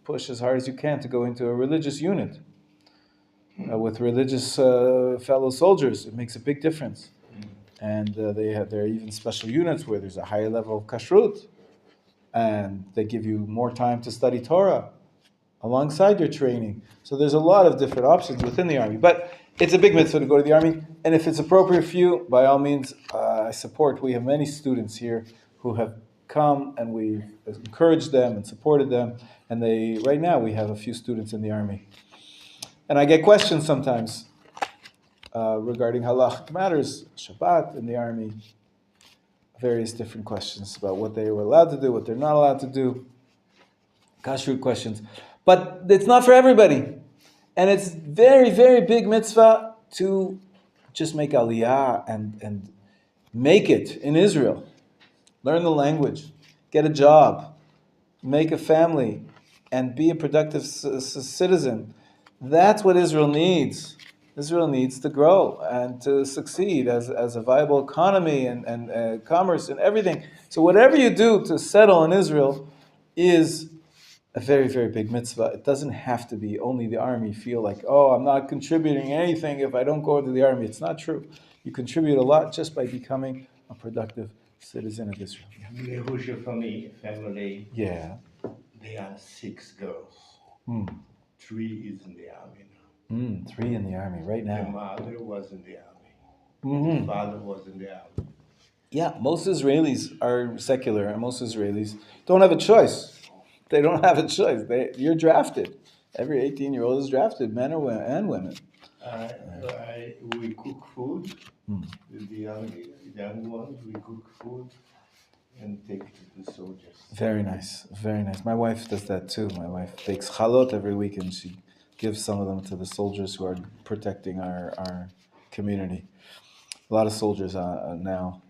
push as hard as you can to go into a religious unit with religious fellow soldiers. It makes a big difference. And there are even special units where there's a higher level of kashrut, and they give you more time to study Torah alongside your training. So there's a lot of different options within the army. But it's a big mitzvah to go to the army, and if it's appropriate for you, by all means, I support. We have many students here who have come, and we've encouraged them and supported them, and right now we have a few students in the army. And I get questions sometimes regarding halachic matters, Shabbat in the army, various different questions about what they were allowed to do, what they're not allowed to do, kashrut questions. But it's not for everybody. And it's very, very big mitzvah to just make aliyah and make it in Israel. Learn the language, get a job, make a family, and be a productive citizen. That's what Israel needs. Israel needs to grow and to succeed as a viable economy and commerce and everything. So whatever you do to settle in Israel is a very, very big mitzvah. It doesn't have to be only the army feel like, oh, I'm not contributing anything if I don't go into the army. It's not true. You contribute a lot just by becoming a productive citizen of Israel. Yehushua family, Yeah. they are 6 girls. Mm. 3 is in the army now. 3 in the army right The now. mother was in the army. Mm-hmm. The father was in the army. Yeah, most Israelis are secular, and most Israelis don't have a choice. They don't have a choice. You're drafted. Every 18-year-old is drafted, men and women. We cook food with the young ones. We cook food and take it to the soldiers. Very nice, very nice. My wife does that too. My wife bakes chalot every week, and she gives some of them to the soldiers who are protecting our community. A lot of soldiers now.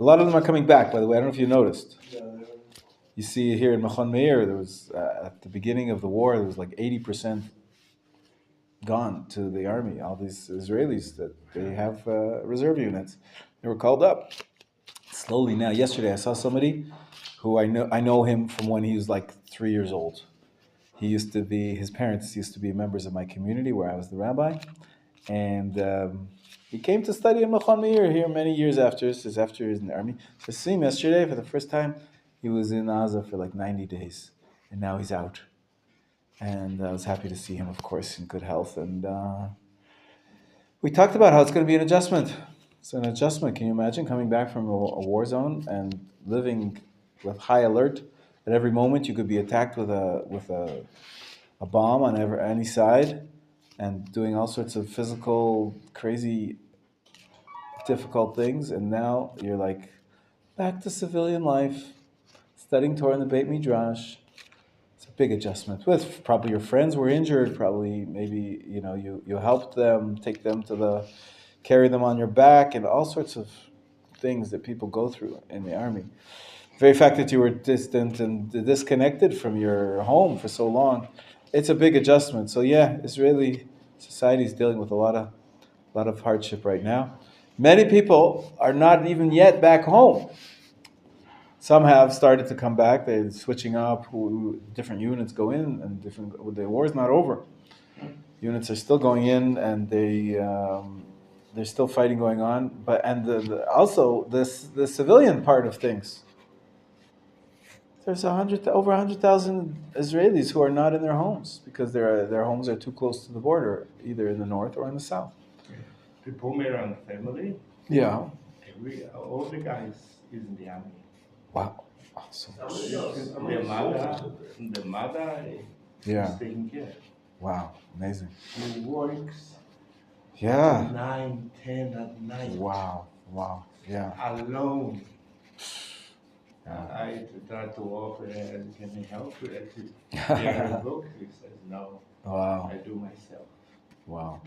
A lot of them are coming back, by the way. I don't know if you noticed. You see here in Machon Meir, there was, at the beginning of the war, there was like 80% gone to the army. All these Israelis, that they have reserve units. They were called up. Slowly now. Yesterday I saw somebody who I know him from when he was like 3 years old. His parents used to be members of my community where I was the rabbi. And he came to study in Machon Meir here many years after he was in the army. So I see him yesterday for the first time. He was in Gaza for like 90 days, and now he's out. And I was happy to see him, of course, in good health. And we talked about how it's going to be an adjustment. It's an adjustment. Can you imagine coming back from a war zone and living with high alert? At every moment you could be attacked with a bomb on any side, and doing all sorts of physical, crazy, difficult things. And now you're like back to civilian life, studying Torah in the Beit Midrash. It's a big adjustment. With probably your friends were injured. Probably maybe you helped them, carry them on your back, and all sorts of things that people go through in the army. The very fact that you were distant and disconnected from your home for so long, it's a big adjustment. So yeah, Israeli society is dealing with a lot of hardship right now. Many people are not even yet back home. Some have started to come back. They're switching up. Different units go in, and the war is not over. Units are still going in, and there's still fighting going on. But also the civilian part of things. There's over 100,000 Israelis who are not in their homes because their homes are too close to the border, either in the north or in the south. The Pomeran family. Yeah. All the guys is in the army. Wow. Awesome. The mother is taking care. Wow. Amazing. He works 9, 10 at night. Wow. Yeah. Alone. I tried to offer, can I help you? Get her a book. He says, no. Wow. I do myself. Wow.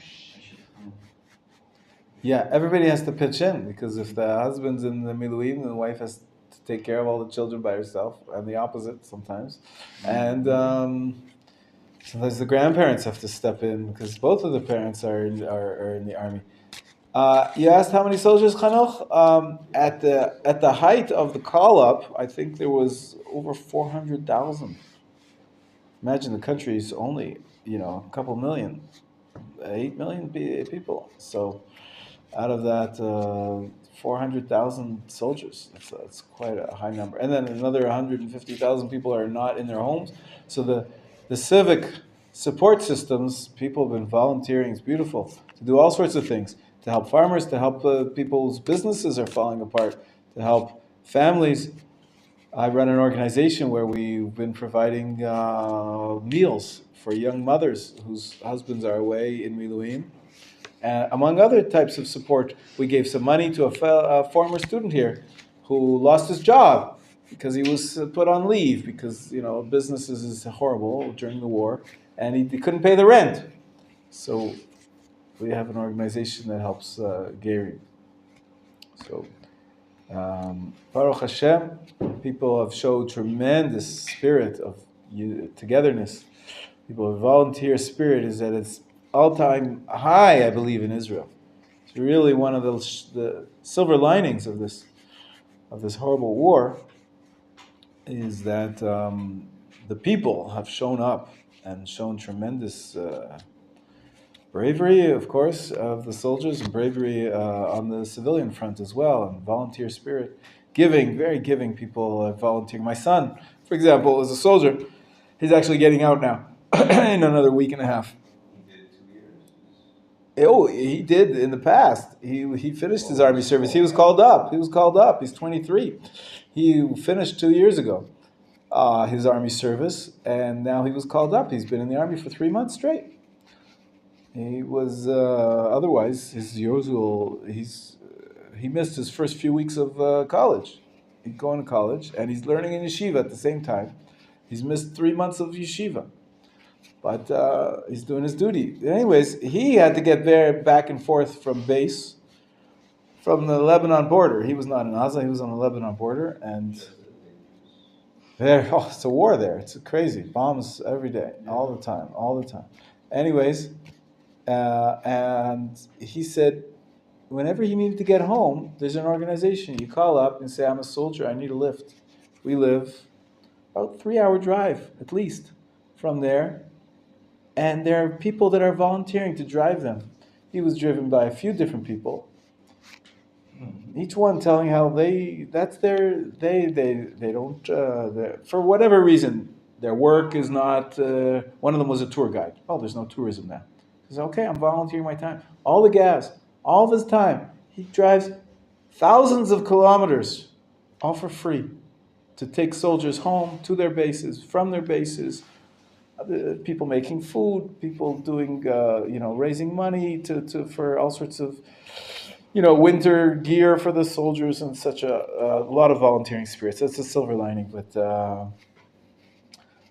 Yeah, everybody has to pitch in, because if the husband's in the miluim, the wife has to take care of all the children by herself, and the opposite sometimes. And sometimes the grandparents have to step in, because both of the parents are in the army. You asked how many soldiers, Chanoch? At the height of the call-up, I think there was over 400,000. Imagine the country is only, a couple million, 8 million people. So out of that, 400,000 soldiers. That's quite a high number. And then another 150,000 people are not in their homes. So the civic support systems, people have been volunteering. It's beautiful to do all sorts of things. To help farmers, to help people's businesses are falling apart, to help families. I run an organization where we've been providing meals for young mothers whose husbands are away in Miluim. Among other types of support, we gave some money to a former student here who lost his job. because he was put on leave because businesses is horrible during the war, and he couldn't pay the rent. So we have an organization that helps Gary. So Baruch Hashem, people have showed tremendous spirit of togetherness. People have volunteer spirit is at its all-time high, I believe, in Israel. It's really one of the silver linings of this horrible war is that the people have shown up and shown tremendous bravery, of course, of the soldiers, and bravery on the civilian front as well, and volunteer spirit. Giving, very giving people volunteering. My son, for example, is a soldier. He's actually getting out now in another week and a half. He did 2 years. Oh, he did in the past. He finished his army service. He was called up. He's 23. He finished 2 years ago his army service, and now he was called up. He's been in the army for 3 months straight. He was otherwise his usual. He missed his first few weeks of college. He's going to college, and he's learning in yeshiva at the same time. He's missed 3 months of yeshiva. But he's doing his duty. Anyways, he had to get there back and forth from base, from the Lebanon border. He was not in Gaza, he was on the Lebanon border. And it's a war there. It's crazy. Bombs every day, all the time. Anyways, and he said, whenever he needed to get home, there's an organization. You call up and say, I'm a soldier, I need a lift. We live about 3-hour drive, at least, from there. And there are people that are volunteering to drive them. He was driven by a few different people. Each one telling how they don't, for whatever reason, their work is not, one of them was a tour guide. Oh, there's no tourism now. He said, okay, I'm volunteering my time. All the gas, all of his time. He drives thousands of kilometers, all for free, to take soldiers home to their bases, from their bases. People making food, people doing, raising money for all sorts of, winter gear for the soldiers, and such a lot of volunteering spirits. That's a silver lining, but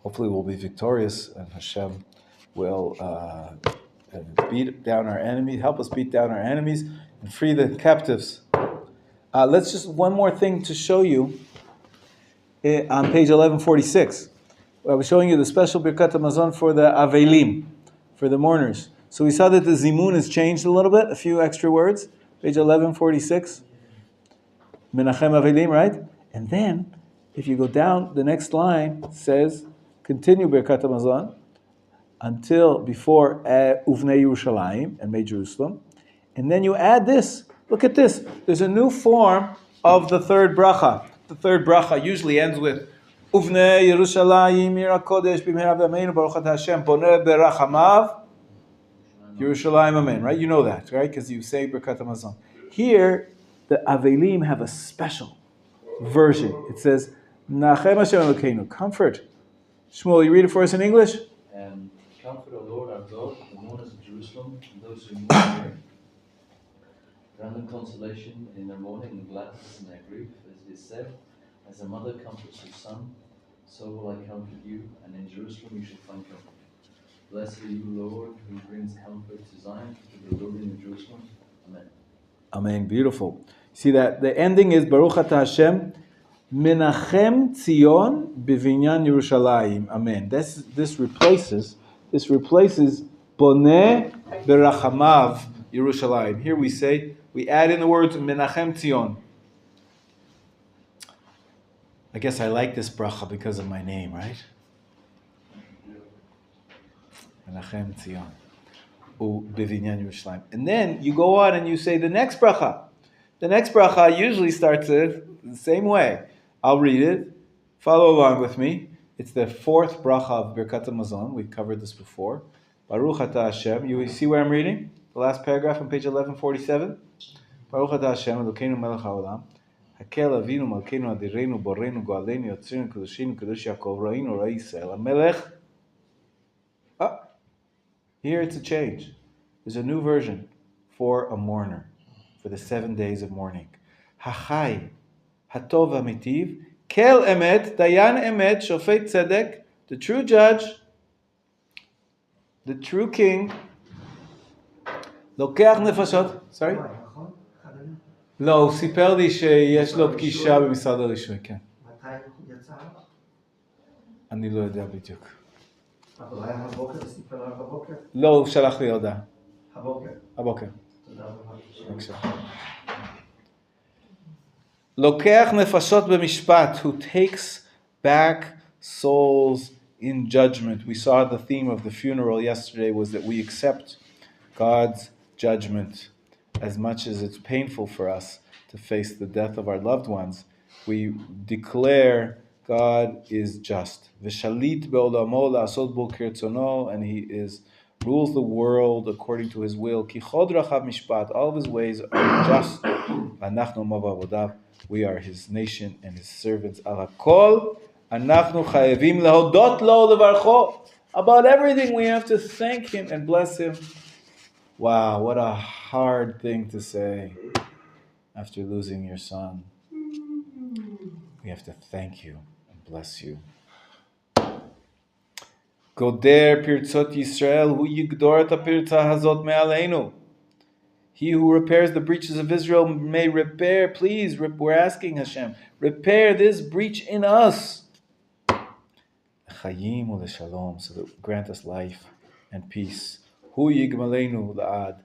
hopefully we'll be victorious, and Hashem will beat down our enemies, help us beat down our enemies, and free the captives. Let's just one more thing to show you on page 1146. I was showing you the special Birkat HaMazon for the Avelim, for the mourners. So we saw that the Zimun has changed a little bit, a few extra words. Page 1146. Menachem Avelim, right? And then, if you go down, the next line says, continue Birkat HaMazon until before Uvnei Yerushalayim, and made Jerusalem. And then you add this. Look at this. There's a new form of the third bracha. The third bracha usually ends with Uvnei Yerushalayim Ir HaKodesh B'mehera V'ameinu Baruch Atah Hashem Boneh Berachamav Yerushalayim Amen. Right? You know that, right? Because you say Birkat HaMazon. Here, the Avelim have a special version. It says Menachem Hashem Elokeinu. Comfort. Shmuel, you read it for us in English? Comfort, O Lord our God, the mourners of Jerusalem, and those who mourn here. Grant them consolation in their mourning and gladness in their grief, as it is said, as a mother comforts her son, so will I comfort you, and in Jerusalem you shall find comfort. Blessed are you, Lord, who brings comfort to Zion, to the building of Jerusalem. Amen. Amen. Beautiful. See that the ending is Baruch Atah Hashem, Menachem Tzion B'vinyan Yerushalayim. Amen. This replaces Boneh Berachamav Yerushalayim. Here we add in the words Menachem Tzion. I guess I like this bracha because of my name, right? Menachem Tzion. B'vinyan Yerushalayim. And then you go on and you say the next bracha. The next bracha usually starts the same way. I'll read it. Follow along with me. It's the fourth bracha of Birkat HaMazon. We've covered this before. Baruch Atah Hashem. You see where I'm reading? The last paragraph on page 1147. Baruch Atah Hashem, Elokeinu melech haolam. Hakel avinu malkeinu adirenu borenu goalenu yotzirenu kedoshinu kedosh Yaakov rainu rai Yisrael HaMelech. Here it's a change. There's a new version for a mourner, for the 7 days of mourning. Hachai, hatov hamitiv, Kel emet, dayan emet, shofet tzedek, the true judge, the true king, לוקח נפשות, sorry? לא, הוא סיפר לי שיש לו פגישה במשרד הרישוי, כן. מתי הוא יצא? אני לא יודע בדיוק. אבל היה הבוקר, סיפר עליו בבוקר? לא, הוא שלח לי הודעה. הבוקר. הבוקר. תודה רבה. בבקשה. לוקח נפשות במשפט, who takes back souls in judgment. We saw the theme of the funeral yesterday was that we accept God's judgment. As much as it's painful for us to face the death of our loved ones, we declare God is just. V'shalit be'olamo la'asot bo kirtzono, and He rules the world according to His will. Ki chod rachav mishpat, all of His ways are just. Anachnu ma ba'avodav, we are His nation and His servants. Al hakol anachnu chayevim lehodot lo levarcho. About everything we have to thank Him and bless Him. Wow, what a hard thing to say after losing your son. We have to thank you and bless you. Goder pirtzot Yisrael, hu yigdor et hapirtza hazot me'aleinu. He who repairs the breaches of Israel may repair, please, we're asking Hashem, repair this breach in us. Chayim u'leshalom, so that grant us life and peace. Hu yigmalenu la'ad.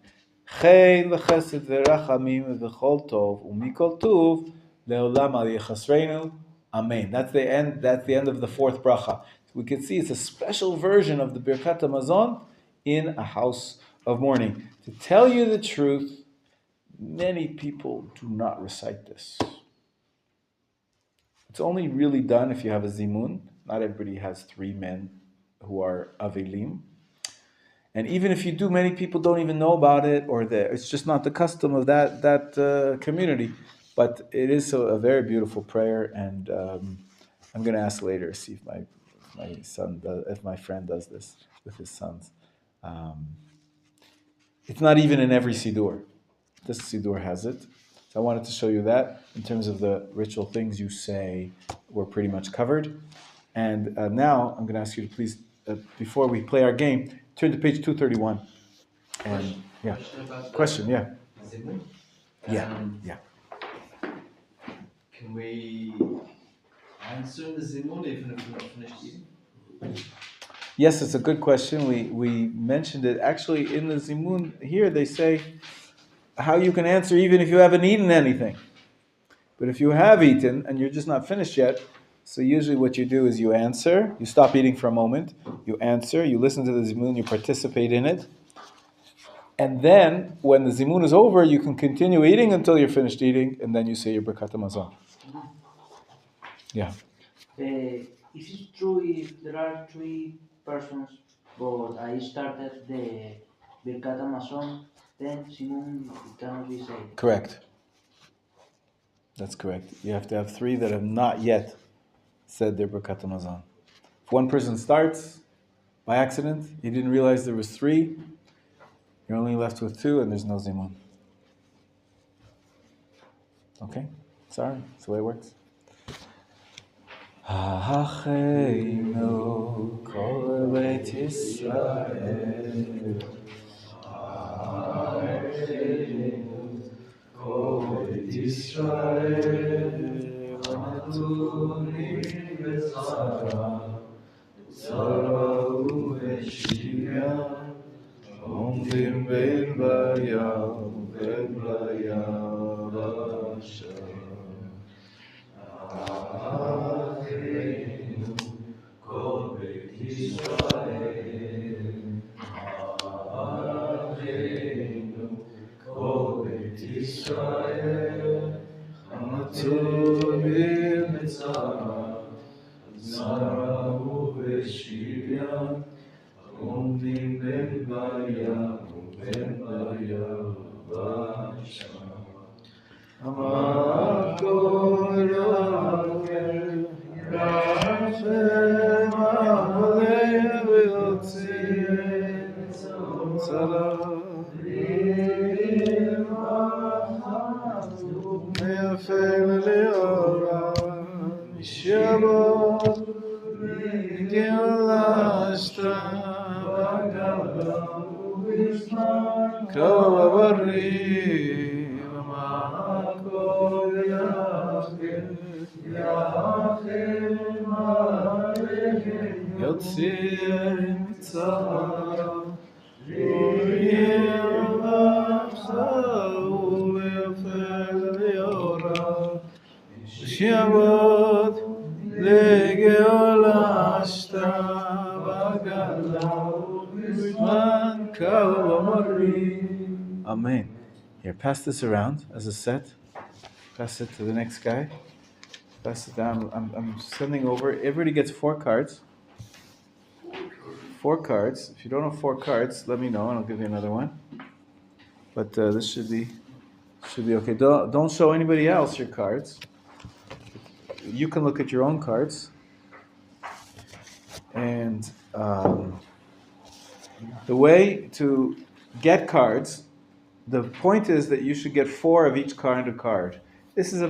Chen v'chesed v'rachamim v'chol tov u'mikol tuv le'olam al yechasreinu. Amen. That's the end of the fourth bracha. So we can see it's a special version of the Birkat HaMazon in a house of mourning. To tell you the truth, many people do not recite this. It's only really done if you have a zimun. Not everybody has 3 men who are avelim. And even if you do, many people don't even know about it, or it's just not the custom of that community. But it is a very beautiful prayer, and I'm going to ask later, see if my friend does this with his sons. It's not even in every siddur. This siddur has it. So I wanted to show you that. In terms of the ritual things you say, we're pretty much covered. And now I'm going to ask you to please, before we play our game, turn to page 231. And yeah, question, yeah. Zimun? Yeah. Can we answer the zimun even if we're not finished eating? Yes, it's a good question. We mentioned it. Actually, in the zimun here, they say how you can answer even if you haven't eaten anything. But if you have eaten and you're just not finished yet, so usually what you do is you answer, you stop eating for a moment, you answer, you listen to the zimun, you participate in it, and then when the zimun is over, you can continue eating until you're finished eating, and then you say your Birkat HaMazon. Yeah. Is it true if there are 3 persons, but I started the Birkat HaMazon, then Simon cannot be saved? Correct. That's correct. You have to have 3 that have not yet said their Birkat HaMazon. If one person starts by accident, he didn't realize there was 3, you're only left with 2 and there's no zimun. Okay? Sorry, that's the way it works. Ha'achenu kol beit Yisrael. Ha'achenu kol beit Yisrael. V'natuni b'tzara, b'tzara u'b'shivya, עומדים בין בים ובין ביבשה. אחינו כל בית ישראל, אחינו כל בית ישראל, הנתונים בצרה, בצרה ובשביה, עומדים בין בים ובין ביבשה. אמר כל העם רחם עליהם ויוציא צרה ויפל לאורה בזמן כברי ומעקו יחל יוציא מצר שיעבוד לגאולה שתה בגלה ובזמן כברי. Amen. Here, pass this around as a set. Pass it to the next guy. Pass it down. I'm sending over. Everybody gets 4 cards. 4 cards. If you don't have 4 cards, let me know and I'll give you another one. But this should be okay. Don't show anybody else your cards. You can look at your own cards. And the way to get cards, the point is that you should get 4 of each kind of card. This is a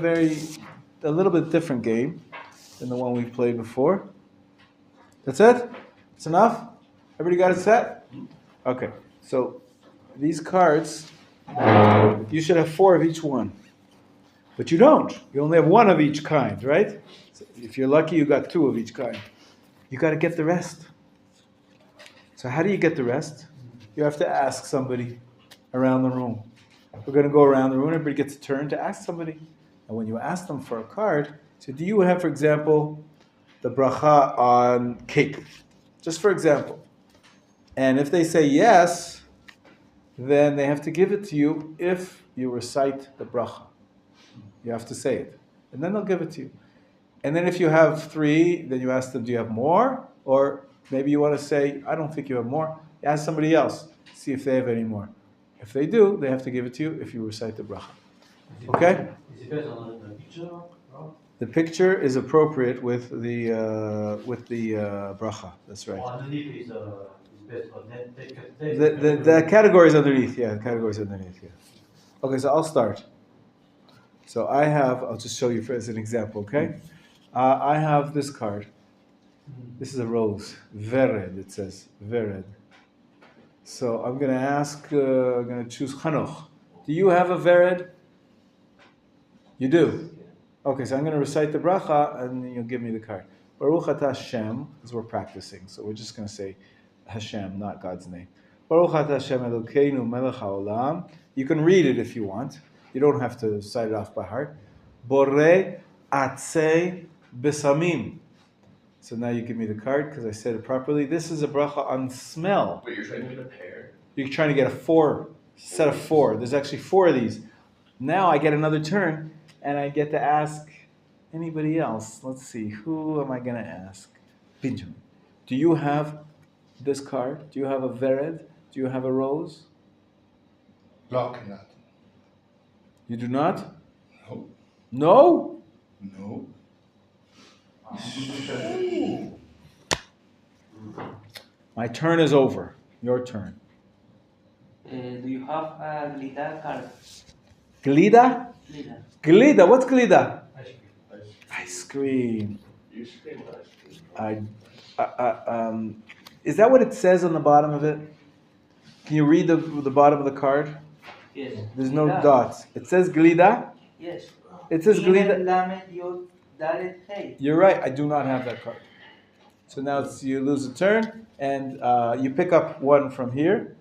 little bit different game than the one we've played before. That's it? It's enough? Everybody got it set? Okay. So these cards, you should have 4 of each one. But you don't. You only have 1 of each kind, right? So if you're lucky, you got 2 of each kind. You got to get the rest. So how do you get the rest? You have to ask somebody around the room. We're going to go around the room. Everybody gets a turn to ask somebody. And when you ask them for a card, so do you have, for example, the bracha on cake? Just for example. And if they say yes, then they have to give it to you if you recite the bracha. You have to say it. And then they'll give it to you. And then if you have 3, then you ask them, do you have more? Or maybe you want to say, I don't think you have more. Ask somebody else, see if they have any more. If they do, they have to give it to you if you recite the bracha. Okay? Is it based on the picture? The picture is appropriate with the bracha. That's right. Underneath is based on The categories underneath. Yeah, the categories underneath. Yeah. Okay, so I'll start. So I'll just show you as an example, okay? I have this card. This is a rose. Vered, it says. Vered. So I'm going to choose Chanoch. Do you have a Vered? You do? Okay, so I'm going to recite the bracha and you'll give me the card. Baruch atah Hashem, because we're practicing, so we're just going to say Hashem, not God's name. Baruch atah Hashem Elokeinu melech haolam. You can read it if you want. You don't have to recite it off by heart. Borei atzei besamim. So now you give me the card because I said it properly. This is a bracha on smell. But you're trying to get a pair. You're trying to get a set of 4. There's actually 4 of these. Now I get another turn and I get to ask anybody else. Let's see, who am I going to ask? Benjamin. Do you have this card? Do you have a vered? Do you have a rose? Block not. You do not? No. No? No. My turn is over. Your turn. Do you have a glida card? Glida? Glida. Glida. What's glida? Ice cream. You scream ice cream. Is that what it says on the bottom of it? Can you read the bottom of the card? Yes. There's no Glida. dots. It says glida? Yes. It says glida. Lamed Yod Dalet Hey. You're right. I do not have that card. So now you lose a turn, and you pick up one from here,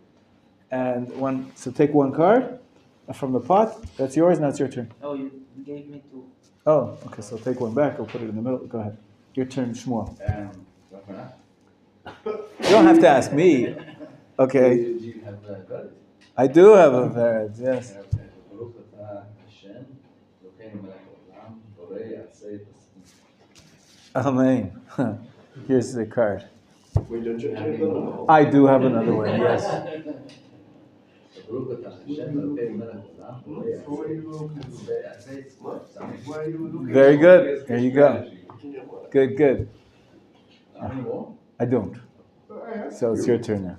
and one. So take one card from the pot. That's yours. Now it's your turn. Oh, you gave me 2. Oh, okay. So take one back. I'll put it in the middle. Go ahead. Your turn, Shmuel. You don't have to ask me. Okay. Do you have God? I do have a Vered, yes. Baruch atah Hashem, Elokeinu melech haolam, borei atzei besamim. Amen. Here's the card. Wait, don't you have another one? I do have another one, yes. Baruch atah Hashem, Elokeinu melech haolam, borei atzei besamim. Why are you looking? Very good. There you go. Good, good. How many more? I don't. So it's your turn now.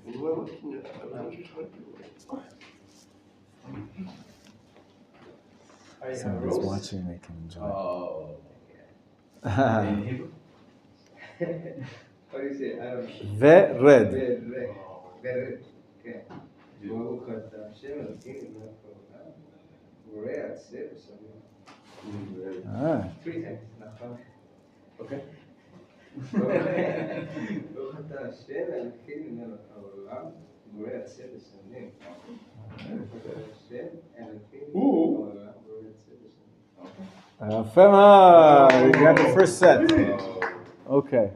Somebody's watching, they can enjoy. Oh. In Vered. Hebrew? What do you say? I don't know. Vered. Red. Okay. ברוך אתה השם אלוקינו מלך העולם, בורא עצה ושמיים. Ah. 3 times, נכון? Okay. ברוך אתה השם אלוקינו מלך העולם, בורא עצה ושמיים. ברוך אתה השם אלוקינו מלך העולם, בורא עצה ושמיים. Fema, you got the first set. Okay.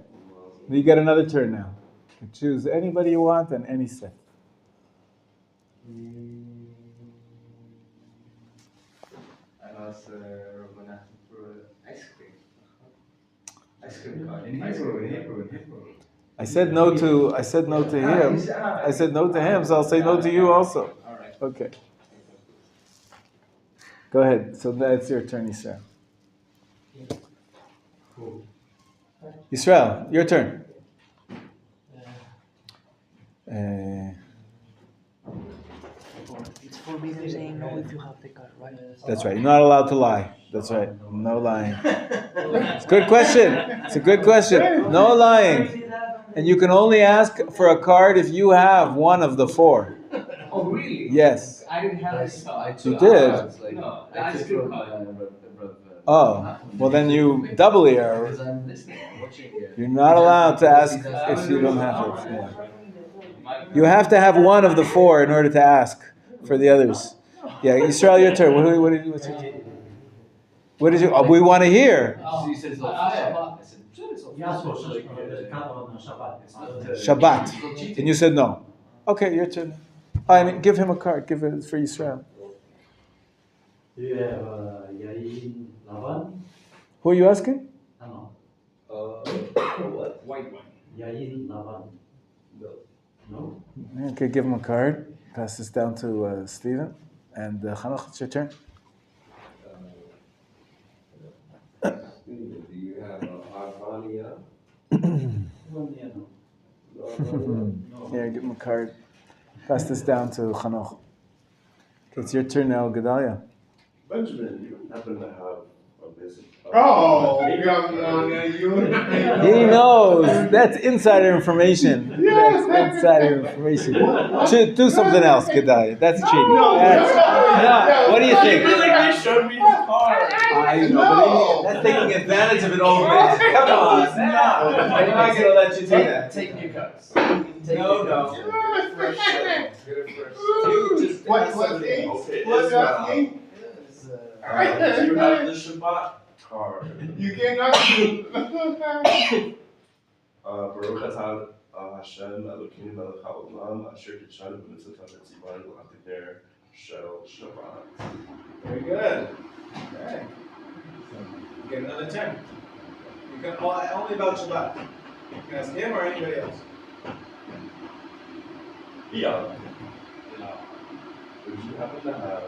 You get another turn now. You choose anybody you want and any set. I asked Rabbi Menachem for ice cream. Ice cream card. In Hebrew. I said no to him. I said no to him, so I'll say no to you also. All right. Okay. Go ahead. So that's your turn, Israel. Israel, your turn. It's forbidden saying no if you have the card, right? That's right. You're not allowed to lie. That's right. No lying. It's a good question. It's a good question. No lying. And you can only ask for a card if you have one of the four. Oh, really? Yes. I didn't have this card. You did? No, the ice cream card. Oh, well then you doubly are. Because I'm listening, I'm watching. You're not allowed to ask if you don't have it. Yeah. You have to have one of the four in order to ask for the others. Yeah, Israel, your turn. What did you? What did you? Oh, we want to hear. So you said it's not fair. I said, sure, it's not fair. Shabbat, and you said no. Okay, your turn. I mean, give him a card. Give it for Israel. You have Yain Lavan? Who are you asking? No. What? White one. Yain Lavan. No? Okay, give him a card. Pass this down to Stephen. And Hanoch, it's your turn. Do you have Arvania? Here, give him a card. Pass this down to Hanoch. Okay, it's your turn now, Gedalia. Benjamin, you happen to have a visit. Oh, come on, you. He knows. That's insider information. That's insider information. Do something else, Gedalia. That's cheating. What do you think? He showed me his card. I know, but that's taking advantage of an old man. Come on. I'm not going to let you do that. Take new cards. No. Get it fresh. What Okay, What Israel. asking? Do you have the Shabbat card? You cannot do. Baruch atah Hashem Elokeinu melech haolam asher kitshanu b'mitzvotav v'tzivaanu l'atidei shel Shabbat. Very good. Okay. You get another turn. You can only about Shabbat. You can ask him or anybody else. Yeah. Would you happen to have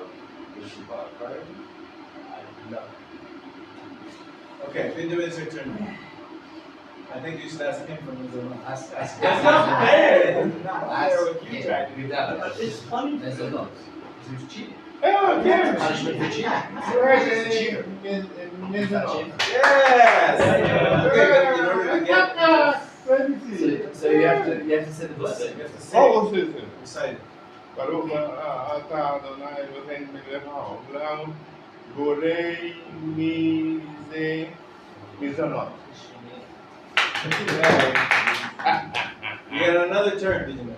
the Shabbat card? No. Okay, Benjamin's your turn. I think you should ask him from his own. Ask. That's not fair. It's not fair what you tried to do. It's funny. That's a lot. He was cheating. Oh, yeah. Punishment for cheating. Right, Yes. Okay, but in order to get, So you have to say the blessing. you have to say Oh, sister. recite it. Baruch atah Adonai Eloheinu melech haolam, borei mizonot. You get another turn, Benjamin.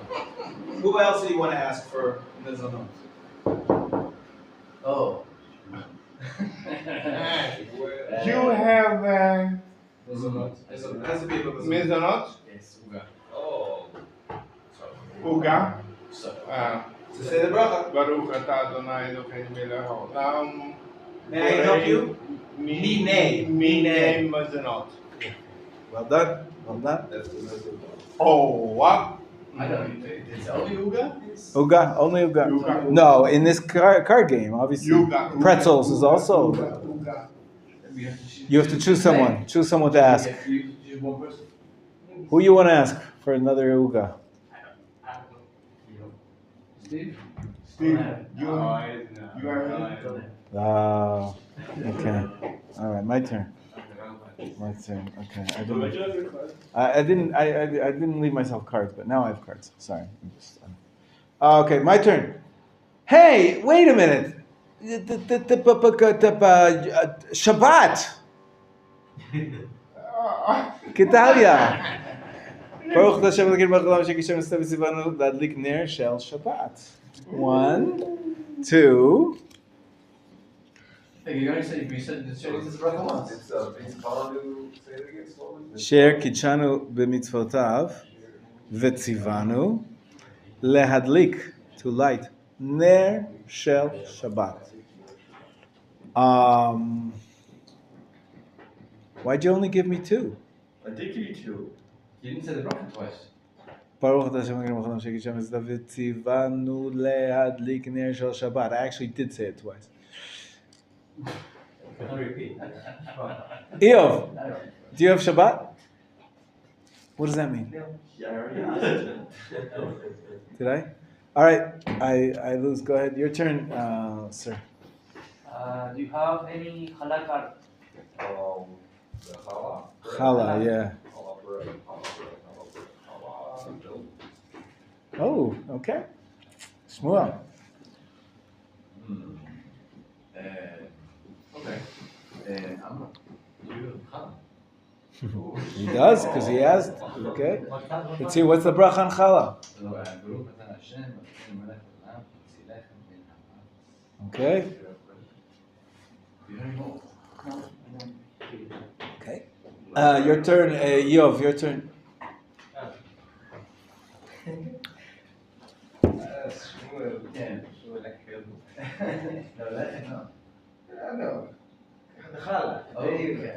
Who else do you want to ask for Mizanot? Oh. You have Mizanot. Has to be about Mizanot. mizonot, Yes, Uga. Oh. uga. So. So say the bracha. Baruch atah Adonai Eloheinu melech haolam. May I help you? Minei. Minei mizonot. Well done. Well done. That's the Oh, what? I know. It's only Uga? Uga, only Uga. Uga. No, in this card game, obviously. Uga. Pretzels is also Uga. Uga. You have to choose someone. Choose someone to ask. You choose one person. Who you want to ask for another Uga? Steve? Steve, you are Ah, okay. All right, my turn. My turn. Okay, I didn't leave myself cards, but now I have cards. Sorry. Okay, my turn. Hey, wait a minute. Shabbat. Kitalia. Baruch Hashem Elokeinu melech haolam shekishem estav tzivanu ladlik ner shel Shabbat. 1, 2. Hey, you already said you said the Share is bracha once. It's Mitzvanu, say it again slowly. Sher kitshanu b'mitzvotav v'tzivanu lehadlik, to light, ner shel Shabbat. Why'd you only give me 2? I did give you 2. You didn't say the bracha twice. Baruch Hashem Elokeinu melech haolam shekishem estav tzivanu lehadlik ner shel Shabbat. I actually did say it twice. Can I repeat? Eov, do you have Shabbat? What does that mean? Yeah, I already asked. Did I? All right, I lose. Go ahead. Your turn, sir. Do you have any halal card? The challah. Challah, yeah. Challah bread, challah bread, challah milk. Oh, okay. Shmuel. Okay. I'm not. Do you have He does, because he asked. Okay. Let's see, what's the bracha on challah? Okay. Okay. Your turn, Yov, your turn. Shmuel. Yeah. Shmuel Akel. No, that no. No. Challah. There you go.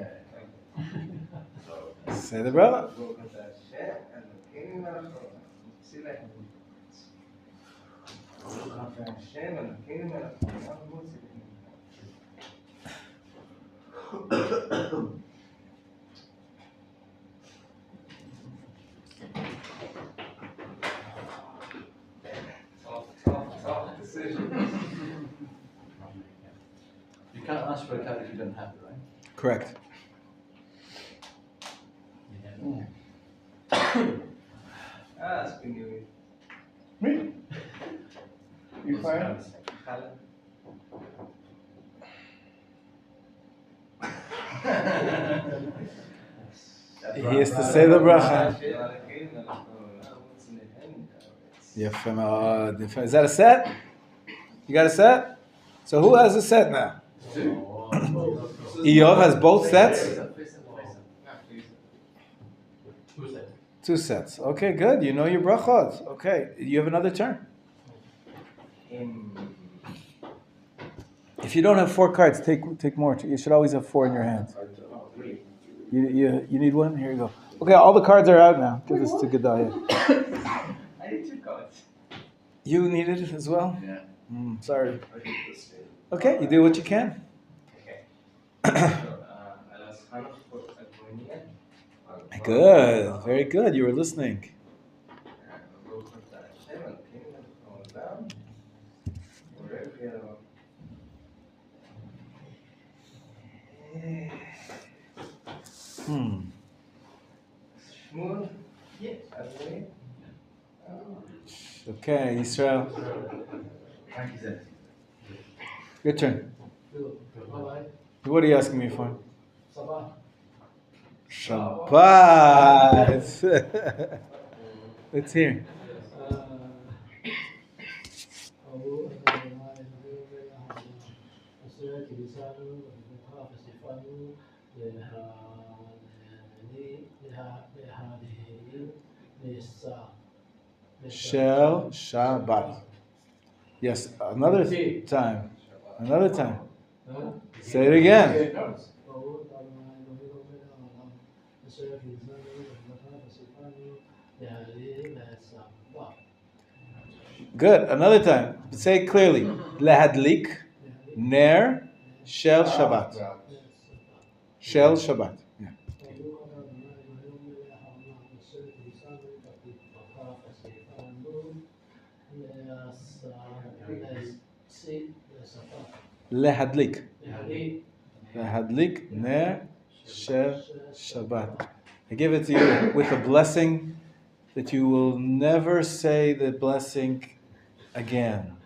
Say the bracha. Baruch Hashem Elokeinu melech haolam. See that? Baruch Hashem Elokeinu melech haolam. Tough decision. You can't ask for a card if you don't have it, right? Correct. Spin you. Me? You Those fine? cards. Challah. He has to say the bracha. Yefem מאוד, yefem. Is that a set? You got a set? So who has a set now? Eov has both sets? Two sets. Okay, good. You know your brachot. Okay, you have another turn. If you don't have 4 cards, take more. You should always have 4 in your hand. You need one? Here you go. Okay, all the cards are out now. Give this to Gedalia. I need 2 cards. You needed it as well? Yeah. Sorry. I did this game. Okay, you do what you can. Okay. Alas Hanoch for Admonia. Good, very good. You were listening. Baruch Hashem Elokeinu melech haolam. Shmuel? Yes. Admonia? Okay, Israel. Your turn. What are you asking me for? Shabbat. Let's hear. Shel Shabbat. Yes, another time. Another time. Say it again. Good. Another time. Say it clearly. Lehadlik ner shel Shabbat. Shel Shabbat. Yeah. Lehadlik. Lehadlik ner shel Shabbat. I give it to you with a blessing that you will never say the blessing again.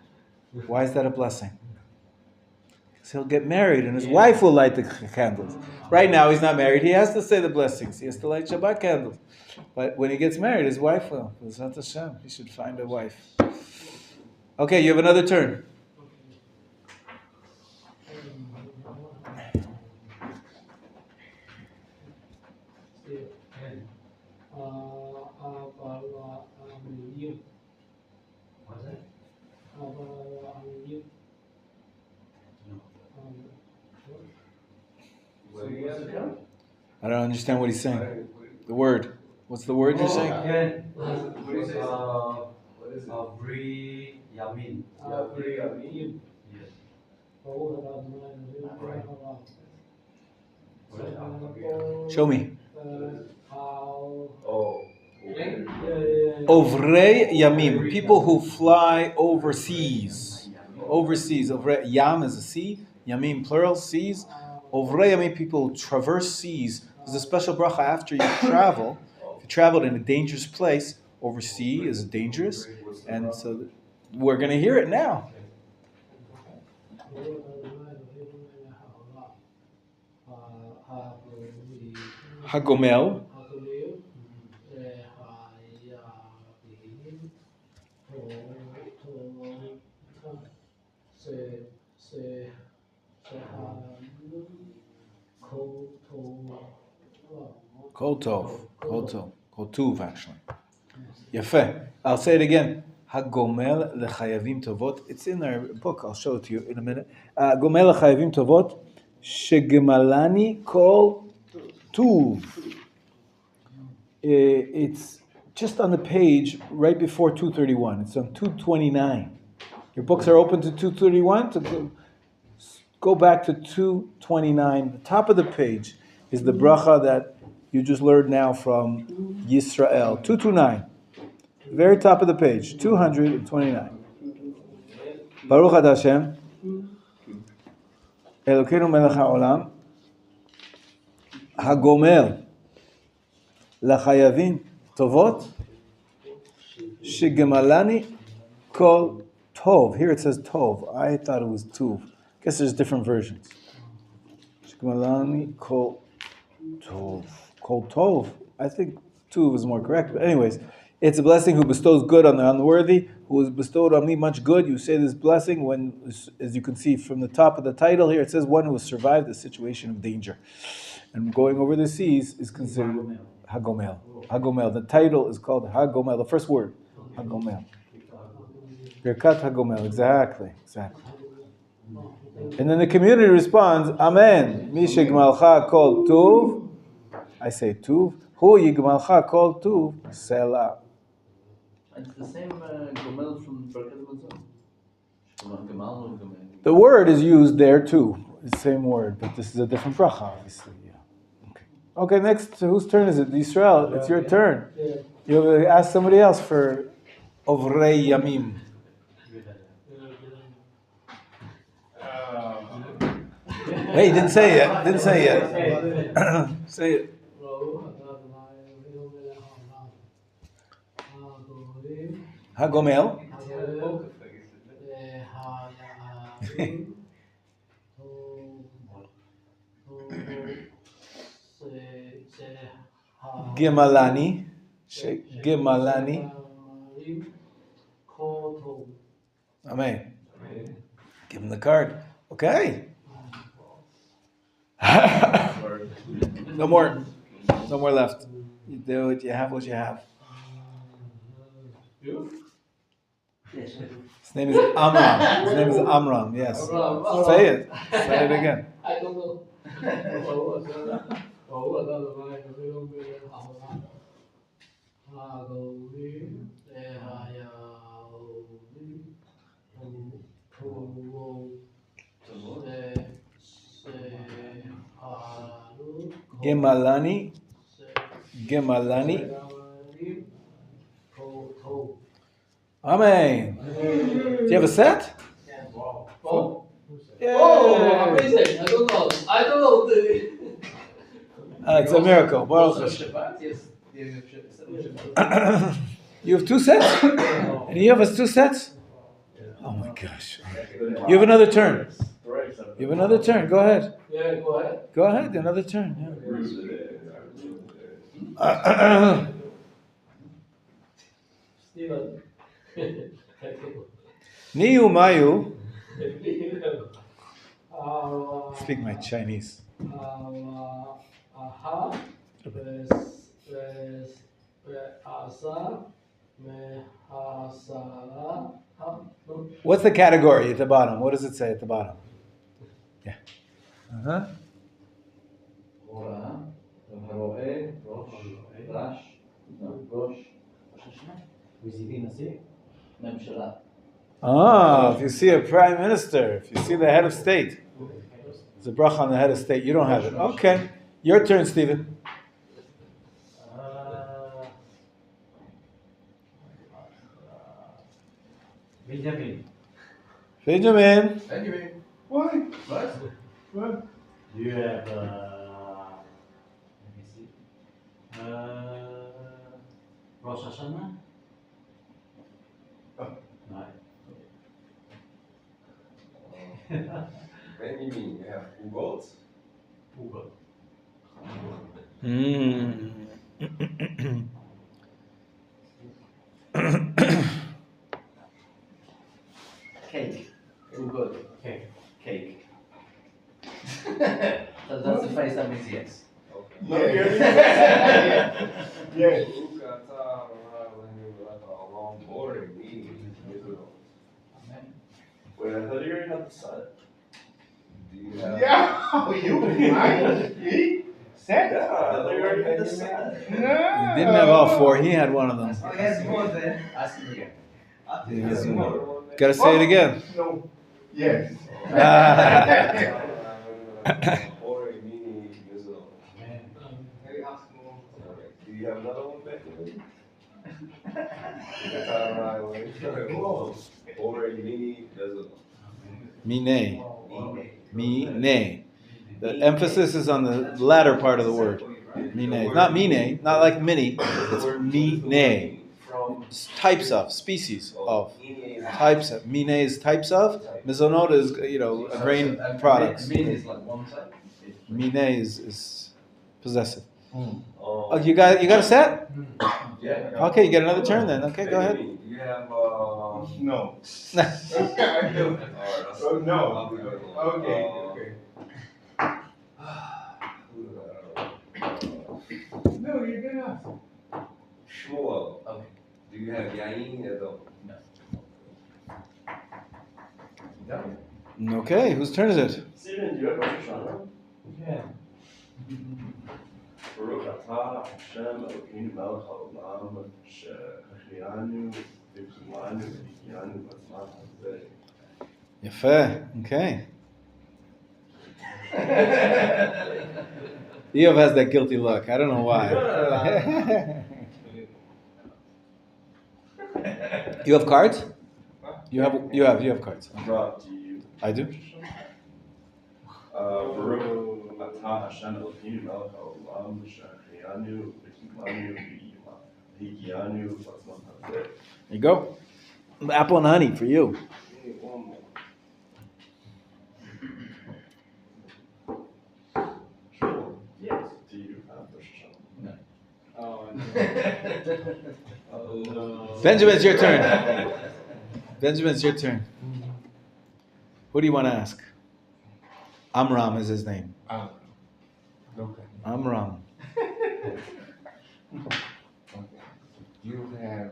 Why is that a blessing? Because he'll get married and his wife will light the candles. Right now he's not married. He has to say the blessings. He has to light Shabbat candles. But when he gets married, his wife will. B'ezrat Hashem. He should find a wife. Okay, you have another turn. I don't understand what he's saying. The word. What's the word you're saying? What is it? Avri Yamin. Avri Yamin. Yes. Show me. Oh. Ovrei Yamim. People who fly overseas. Overseas. Yam is a sea. Yamim plural, seas. Ovrei Yamim, people who traverse seas. There's a special bracha after you travel. If you traveled in a dangerous place, overseas is dangerous. And so we're going to hear it now. Hagomel. Kol Tuv, actually. Yafeh. I'll say it again. Hagomel lechayavim tovot. It's in our book. I'll show it to you in a minute. Gomel lechayavim tovot. Shegemalani kol tuv. It's just on the page right before 231. It's on 229. Your books are open to 231. To go back to 229. The top of the page is the bracha that you just learned now from Yisrael. 229. Very top of the page. 229. Baruch Ad Hashem. Elokeinu melech haolam. Hagomel. Lachayavim tovot. Shigemalani kol tov. Here it says tov. I thought it was tuv. I guess there's different versions. Shigemalani kol tov. Kol tov. I think tuv is more correct. But anyways, it's a blessing who bestows good on the unworthy, who has bestowed on me much good. You say this blessing when, as you can see from the top of the title here, it says one who has survived a situation of danger. And going over the seas is considered Hagomel. Hagomel. The title is called Hagomel. The first word, Hagomel. Birkat Hagomel. Exactly. And then the community responds, Amen. Mi shegmalcha kol tuv. I say tuv. Hu yigmalcha kol tuv. Selah. It's the same gomel from Birkat Hamazon. The word is used there too. It's the same word, but this is a different bracha, obviously. Yeah. Okay, next, whose turn is it? Yisrael, it's your turn. You have to ask somebody else for Ovrei Yamim. Hey, didn't say it. Say it. Hagomel. Gemalani. Gemalani. Amen. Give him the card. Okay. No more left. You do it. You have what you have. His name is Amram. Yes. Say it. Say it again. I don't know. Gemalani. Amen. Do you have a set? Oh, Yeah. amazing. I don't know. It's a miracle. Baruch Hashem. Yes. You have two sets? And you have us two sets? gosh. You have another turn. You have another turn. Go ahead. Yeah, go ahead. Go ahead. Another turn. Steven. Niu Mayu. Speak my Speak. Chinese. Aha. Asa. Mehasara. What's the category at the bottom? What does it say at the bottom? Yeah. Uh-huh. Ora, Roe, Rosh, Rosh, Memshala. Ah, if you see a prime minister, if you see the head of state, there's a bracha on the head of state. You don't have it. Okay. Your turn, Stephen. Benjamin. Benjamin. What? What? What? Do you have, let me see, Rosh Hashanah? Oh. No. Benjamin, you have Ugot. Ugo. Cake. Too good. Okay. Cake. That's the face that means yes. Yes. Wait, I thought you already had the sun. Do you have? Yeah. Oh, you mine? Me? Set? Yeah, I thought you already had the sun. No. He didn't have all four. He had one of them. Oh, yes, more there. Ask him again. Gotta say it again. No. Yes. Or a mini Israel. Maybe ask more. Do you have another one, Benjamin? Or a mini Israel. Mine. Mine. The emphasis is on the latter part of the word. Mine. Not mine, not like mini. It's mine. It's types of, species of. Types of. Mine is types of. Mizonot is, a grain product. Mean is like one type. Mine is possessive. Oh, Oh, you got a set? yeah. Okay, you get another turn then. Okay, go ahead. Do you have No. I Oh, no. Okay. No, you're gonna ask. Shmuel. Okay. Do you have Yain Edom? Okay, whose turn is it? Steven, do you have Rosh Hashanah? Yeah. Baruch atah Hashem Elokeinu melech haolam she'achrianu v'kimanu v'hikianu b'tzman hazeh. Yafeh. Okay. Eov has that guilty look. I don't know why. You have cards? You have cards. Rob, do you? I do. Baruch atah Hashem Elokeinu melech haolam she'achrianu v'kimanu v'hikianu b'tzman hazeh. There you go. Apple and honey for you. One more. Yes. Do you have Rosh Hashanah? Oh, No. Benjamin, it's your turn. Benjamin, it's your turn. Who do you want to ask? Amram is his name. Okay. Amram. You have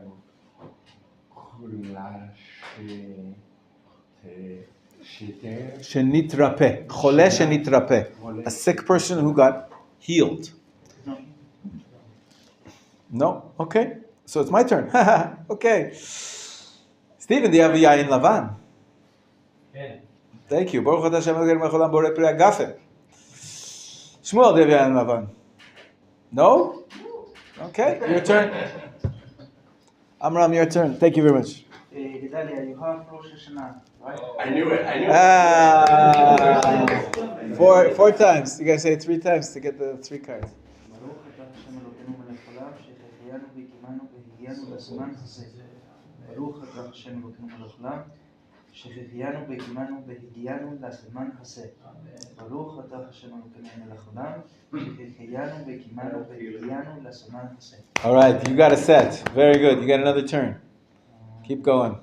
Shenitrape. Chole shenitrape. A sick person who got healed. No? Okay. So it's my turn. Okay. Stephen, do you have Yain Lavan? Yeah. Thank you. Baruch atah Hashem Elokeinu melech haolam borei pri hagafen. Shmuel, do you have Yain Lavan? No? Okay, your turn. Amram, your turn. Thank you very much. Gedalia, you have Rosh Hashanah, right? I knew it. Four times. You gotta say it 3 times to get the 3 cards. ברוך אתה השם אלוקינו מלך העולם שהחיינו והקימנו והגיענו לזמן הזה. ברוך אתה השם אלוקינו מלך העולם שהחיינו וקימנו והגיענו לזמן הזה. ברוך אתה השם אלוקינו מלך העולם, שהחיינו וקימנו והגיענו לזמן הזה. All right, you got a set. Very good. You got another turn. Keep going.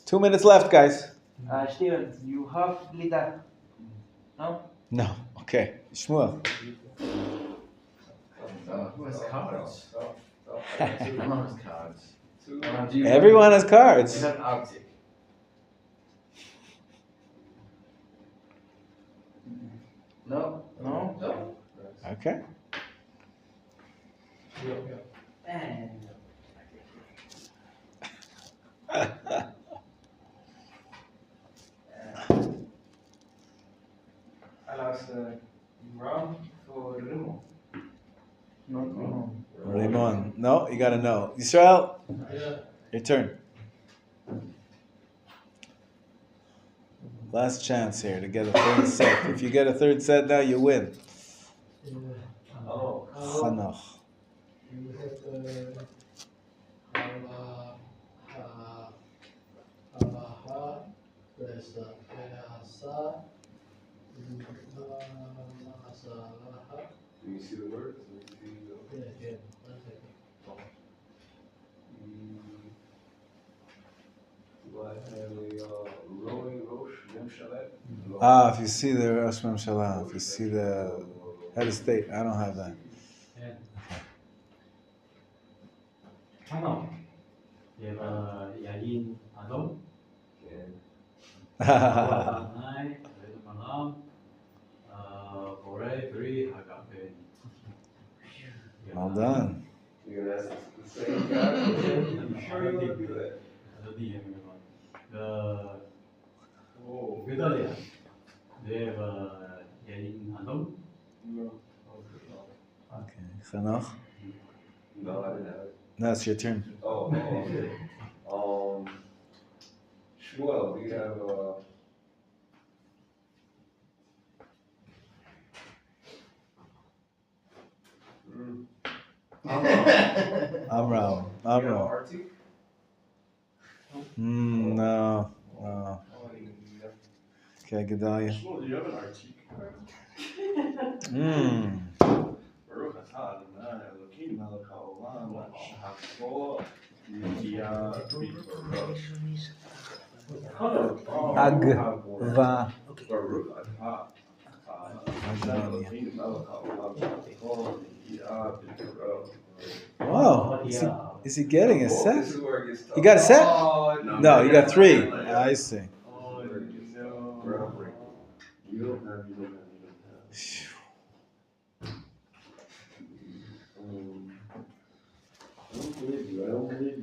2 minutes left, guys. Steven, you have Lida? No? No. Okay. Shmuel. Who has cards? Everyone has cards. Everyone has cards. Is that Arctic? No? No? No. Okay. And I'll ask Ram for Rimo. no. Raymond. No, you gotta know. Yisrael, your turn. Last chance here to get a third set. If you get a third set now, you win. Oh. Chanoch. You Do you see the words? Do I have a rowing rosh Yemshalet? If you see the Rosh Mמשלה, if you see the head of state, I don't have that. Hello. You have Yayin Adom. Nai, Malam, Bore, Bri, Hagape. Well done. You're gonna ask the same guy? I'm sure you want to do that. Oh, Gedalia. They have Yayin Adom. Okay. Chanoch. No, I didn't have it. No, it's your turn. Oh, okay. Shmuel, do you have Amram. you have Amram. Arctic? No. Okay, Gedalia. Shmuel, do you have an Arctic card? Baruch atah Adonai Elokeinu melech haolam shehakol nihiyah b'baruch. Agva. Baruch atah Hashem Elokeinu melech haolam shehakol nihiyah b'baruch. Wow. Is he getting a set? This is where it gets tough. You got a set? Oh, No, you got 3. I see. Oh, no. Groundbreaking. You don't have. I don't believe you. I don't believe you.